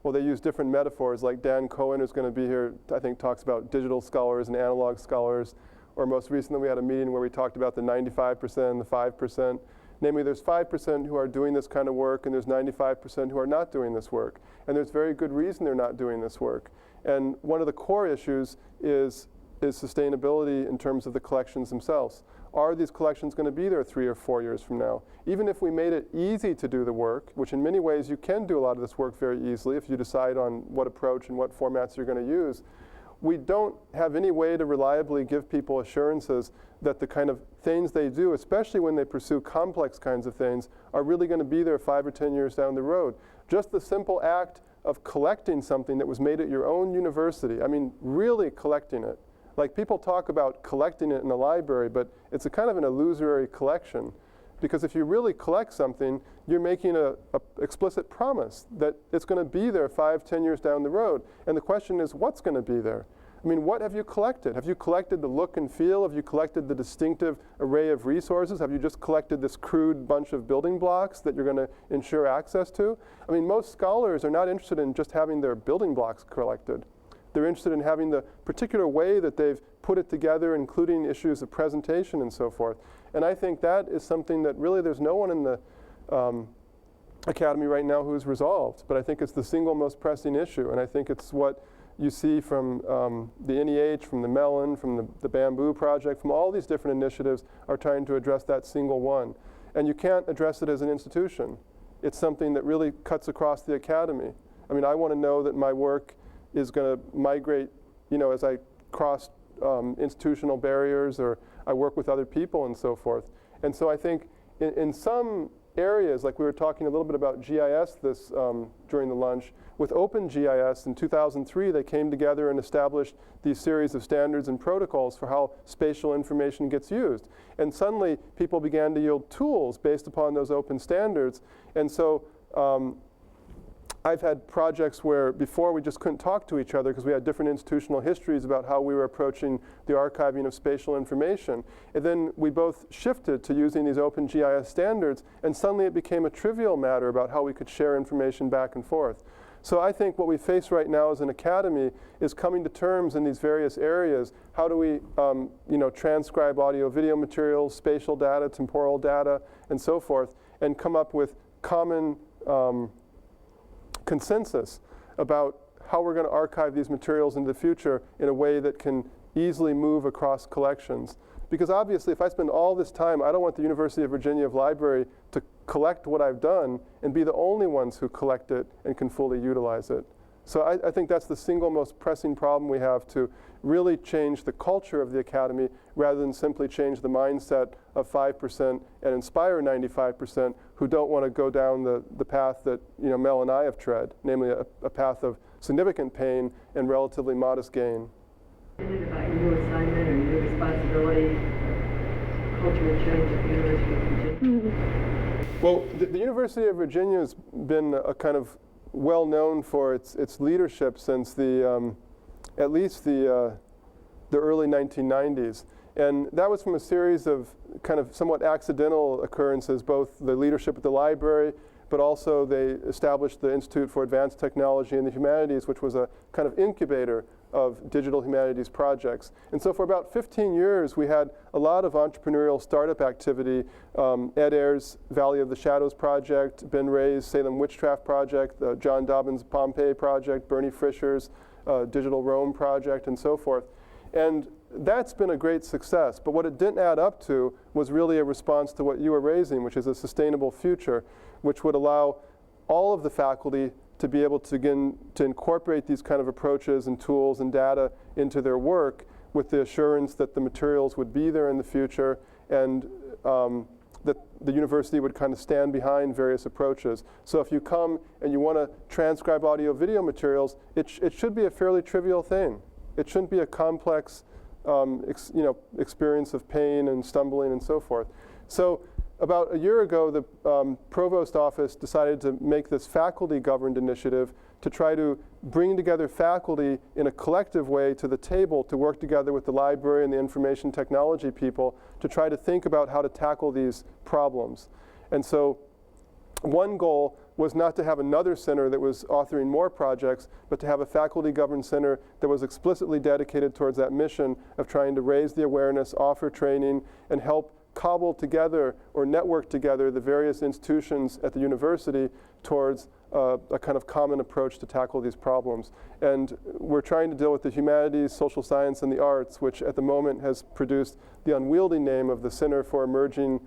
well, they use different metaphors, like Dan Cohen, who's going to be here, I think talks about digital scholars and analog scholars. Or most recently, we had a meeting where we talked about the 95% and the 5%. Namely, there's 5% who are doing this kind of work, and there's 95% who are not doing this work. And there's very good reason they're not doing this work. And one of the core issues is sustainability in terms of the collections themselves. Are these collections going to be there 3 or 4 years from now? Even if we made it easy to do the work, which in many ways you can do a lot of this work very easily if you decide on what approach and what formats you're going to use, we don't have any way to reliably give people assurances that the kind of things they do, especially when they pursue complex kinds of things, are really going to be there 5 or 10 years down the road. Just the simple act of collecting something that was made at your own university, I mean, really collecting it. Like people talk about collecting it in a library, but it's a kind of an illusory collection. Because if you really collect something, you're making a explicit promise that it's going to be there 5, 10 years down the road. And the question is, what's going to be there? I mean, what have you collected? Have you collected the look and feel? Have you collected the distinctive array of resources? Have you just collected this crude bunch of building blocks that you're going to ensure access to? I mean, most scholars are not interested in just having their building blocks collected. They're interested in having the particular way that they've put it together, including issues of presentation and so forth. And I think that is something that really there's no one in the academy right now who's resolved, but I think it's the single most pressing issue, and I think it's what you see from the NEH, from the Melon, from the Bamboo Project, from all these different initiatives are trying to address that single one. And you can't address it as an institution. It's something that really cuts across the academy. I mean, I want to know that my work is going to migrate, you know, as I cross institutional barriers or I work with other people and so forth. And so I think in some areas, like we were talking a little bit about GIS this during the lunch, with OpenGIS in 2003, they came together and established these series of standards and protocols for how spatial information gets used. And suddenly, people began to yield tools based upon those open standards. And so I've had projects where before we just couldn't talk to each other because we had different institutional histories about how we were approaching the archiving of spatial information. And then we both shifted to using these OpenGIS standards, and suddenly it became a trivial matter about how we could share information back and forth. So I think what we face right now as an academy is coming to terms in these various areas. How do we transcribe audio-video materials, spatial data, temporal data, and so forth, and come up with common consensus about how we're going to archive these materials in the future in a way that can easily move across collections. Because obviously, if I spend all this time, I don't want the University of Virginia Library to collect what I've done and be the only ones who collect it and can fully utilize it. So I think that's the single most pressing problem we have, to really change the culture of the academy rather than simply change the mindset of 5% and inspire 95% who don't want to go down the path that Mel and I have tread, namely a path of significant pain and relatively modest gain. About your new assignment or your responsibility, cultural change at the University of Virginia? Well, the University of Virginia has been a kind of well known for its leadership since at least the early 1990s. And that was from a series of kind of somewhat accidental occurrences, both the leadership at the library, but also they established the Institute for Advanced Technology and the Humanities, which was a kind of incubator of digital humanities projects. And so for about 15 years, we had a lot of entrepreneurial startup activity. Ed Ayer's Valley of the Shadows project, Ben Ray's Salem Witchcraft project, the John Dobbins Pompeii project, Bernie Fisher's Digital Rome project, and so forth. And that's been a great success. But what it didn't add up to was really a response to what you were raising, which is a sustainable future, which would allow all of the faculty to be able to begin to incorporate these kind of approaches and tools and data into their work with the assurance that the materials would be there in the future, and that the university would kind of stand behind various approaches. So if you come and you want to transcribe audio-video materials, it should be a fairly trivial thing. It shouldn't be a complex experience of pain and stumbling and so forth. So about a year ago, the provost office decided to make this faculty-governed initiative to try to bring together faculty in a collective way to the table to work together with the library and the information technology people to try to think about how to tackle these problems. And so one goal was not to have another center that was authoring more projects, but to have a faculty-governed center that was explicitly dedicated towards that mission of trying to raise the awareness, offer training, and help cobble together or network together the various institutions at the university towards a kind of common approach to tackle these problems. And we're trying to deal with the humanities, social science, and the arts, which at the moment has produced the unwieldy name of the Center for Emerging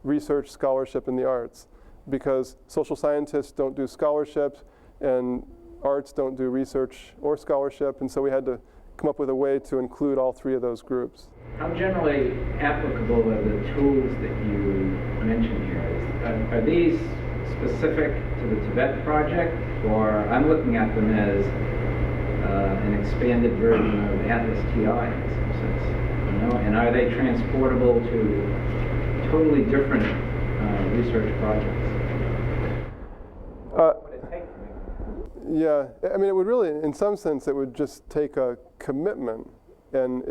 Research, Scholarship, in the Arts, because social scientists don't do scholarship and arts don't do research or scholarship, and so we had to come up with a way to include all three of those groups. How generally applicable are the tools that you mentioned here? Are these specific to the Tibet project, or I'm looking at them as an expanded version of Atlas TI in some sense, and are they transportable to totally different research projects? Yeah, I mean, it would really, in some sense, it would just take a commitment. And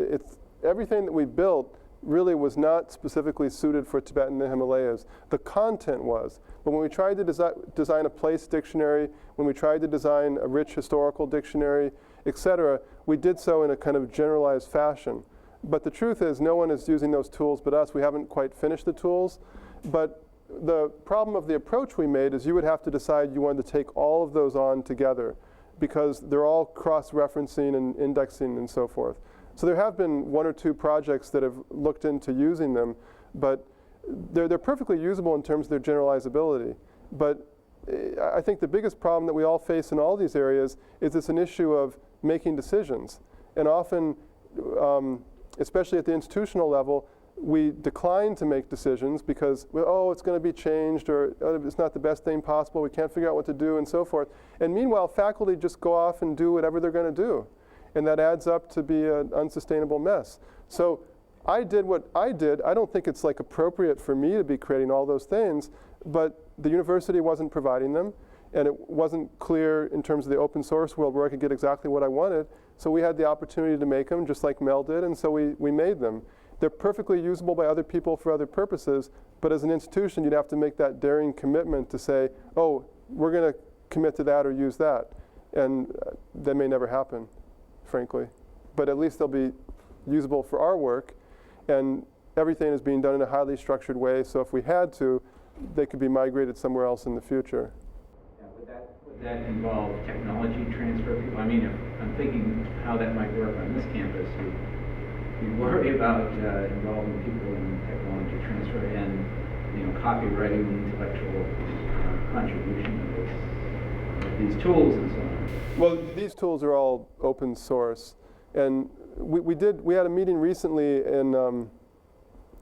everything that we built really was not specifically suited for Tibet and the Himalayas. The content was. But when we tried to design a place dictionary, when we tried to design a rich historical dictionary, etc., we did so in a kind of generalized fashion. But the truth is, no one is using those tools but us. We haven't quite finished the tools. But the problem of the approach we made is you would have to decide you wanted to take all of those on together because they're all cross-referencing and indexing and so forth. So there have been 1 or 2 projects that have looked into using them, but they're perfectly usable in terms of their generalizability. But I think the biggest problem that we all face in all these areas is it's an issue of making decisions. And often, especially at the institutional level, we decline to make decisions because, well, oh, it's going to be changed, or oh, it's not the best thing possible, we can't figure out what to do, and so forth. And meanwhile, faculty just go off and do whatever they're going to do. And that adds up to be an unsustainable mess. So I did what I did. I don't think it's like appropriate for me to be creating all those things, but the university wasn't providing them, and it wasn't clear in terms of the open source world where I could get exactly what I wanted. So we had the opportunity to make them, just like Mel did, and so we made them. They're perfectly usable by other people for other purposes, but as an institution, you'd have to make that daring commitment to say, oh, we're going to commit to that or use that. And that may never happen, frankly. But at least they'll be usable for our work, and everything is being done in a highly structured way, so if we had to, they could be migrated somewhere else in the future. Yeah, would that involve technology transfer? I mean, if I'm thinking how that might work on this campus, you worry about involving people in technology transfer and, you know, copyrighting the intellectual contribution of these tools and so on. Well, these tools are all open source, and we had a meeting recently in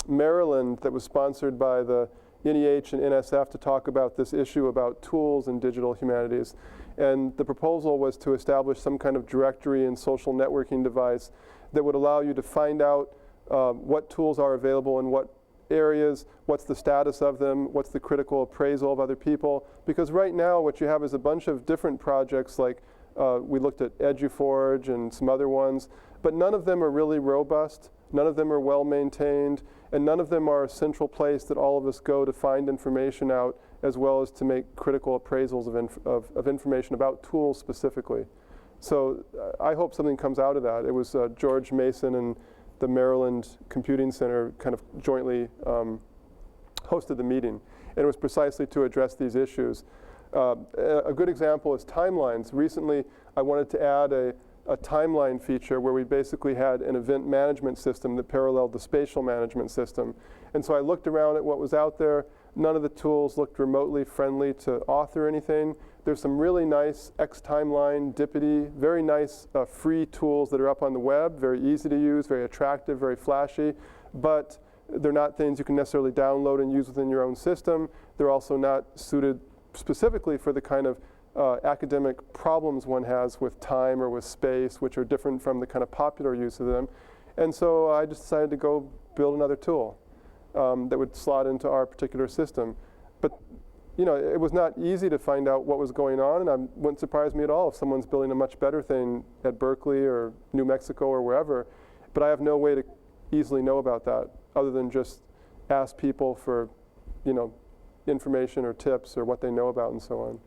Maryland that was sponsored by the NEH and NSF to talk about this issue about tools in digital humanities. And the proposal was to establish some kind of directory and social networking device that would allow you to find out what tools are available in what areas, what's the status of them, what's the critical appraisal of other people. Because right now what you have is a bunch of different projects, like we looked at EduForge and some other ones, but none of them are really robust, none of them are well maintained, and none of them are a central place that all of us go to find information out, as well as to make critical appraisals of information about tools specifically. So I hope something comes out of that. It was George Mason and the Maryland Computing Center kind of jointly hosted the meeting, and it was precisely to address these issues. A good example is timelines. Recently, I wanted to add a timeline feature where we basically had an event management system that paralleled the spatial management system. And so I looked around at what was out there. None of the tools looked remotely friendly to author anything. There's some really nice X-Timeline, Dippity, very nice free tools that are up on the web, very easy to use, very attractive, very flashy, but they're not things you can necessarily download and use within your own system. They're also not suited specifically for the kind of academic problems one has with time or with space, which are different from the kind of popular use of them. And so I just decided to go build another tool that would slot into our particular system. But you know, it was not easy to find out what was going on, and it wouldn't surprise me at all if someone's building a much better thing at Berkeley or New Mexico or wherever. But I have no way to easily know about that other than just ask people for, you know, information or tips or what they know about and so on.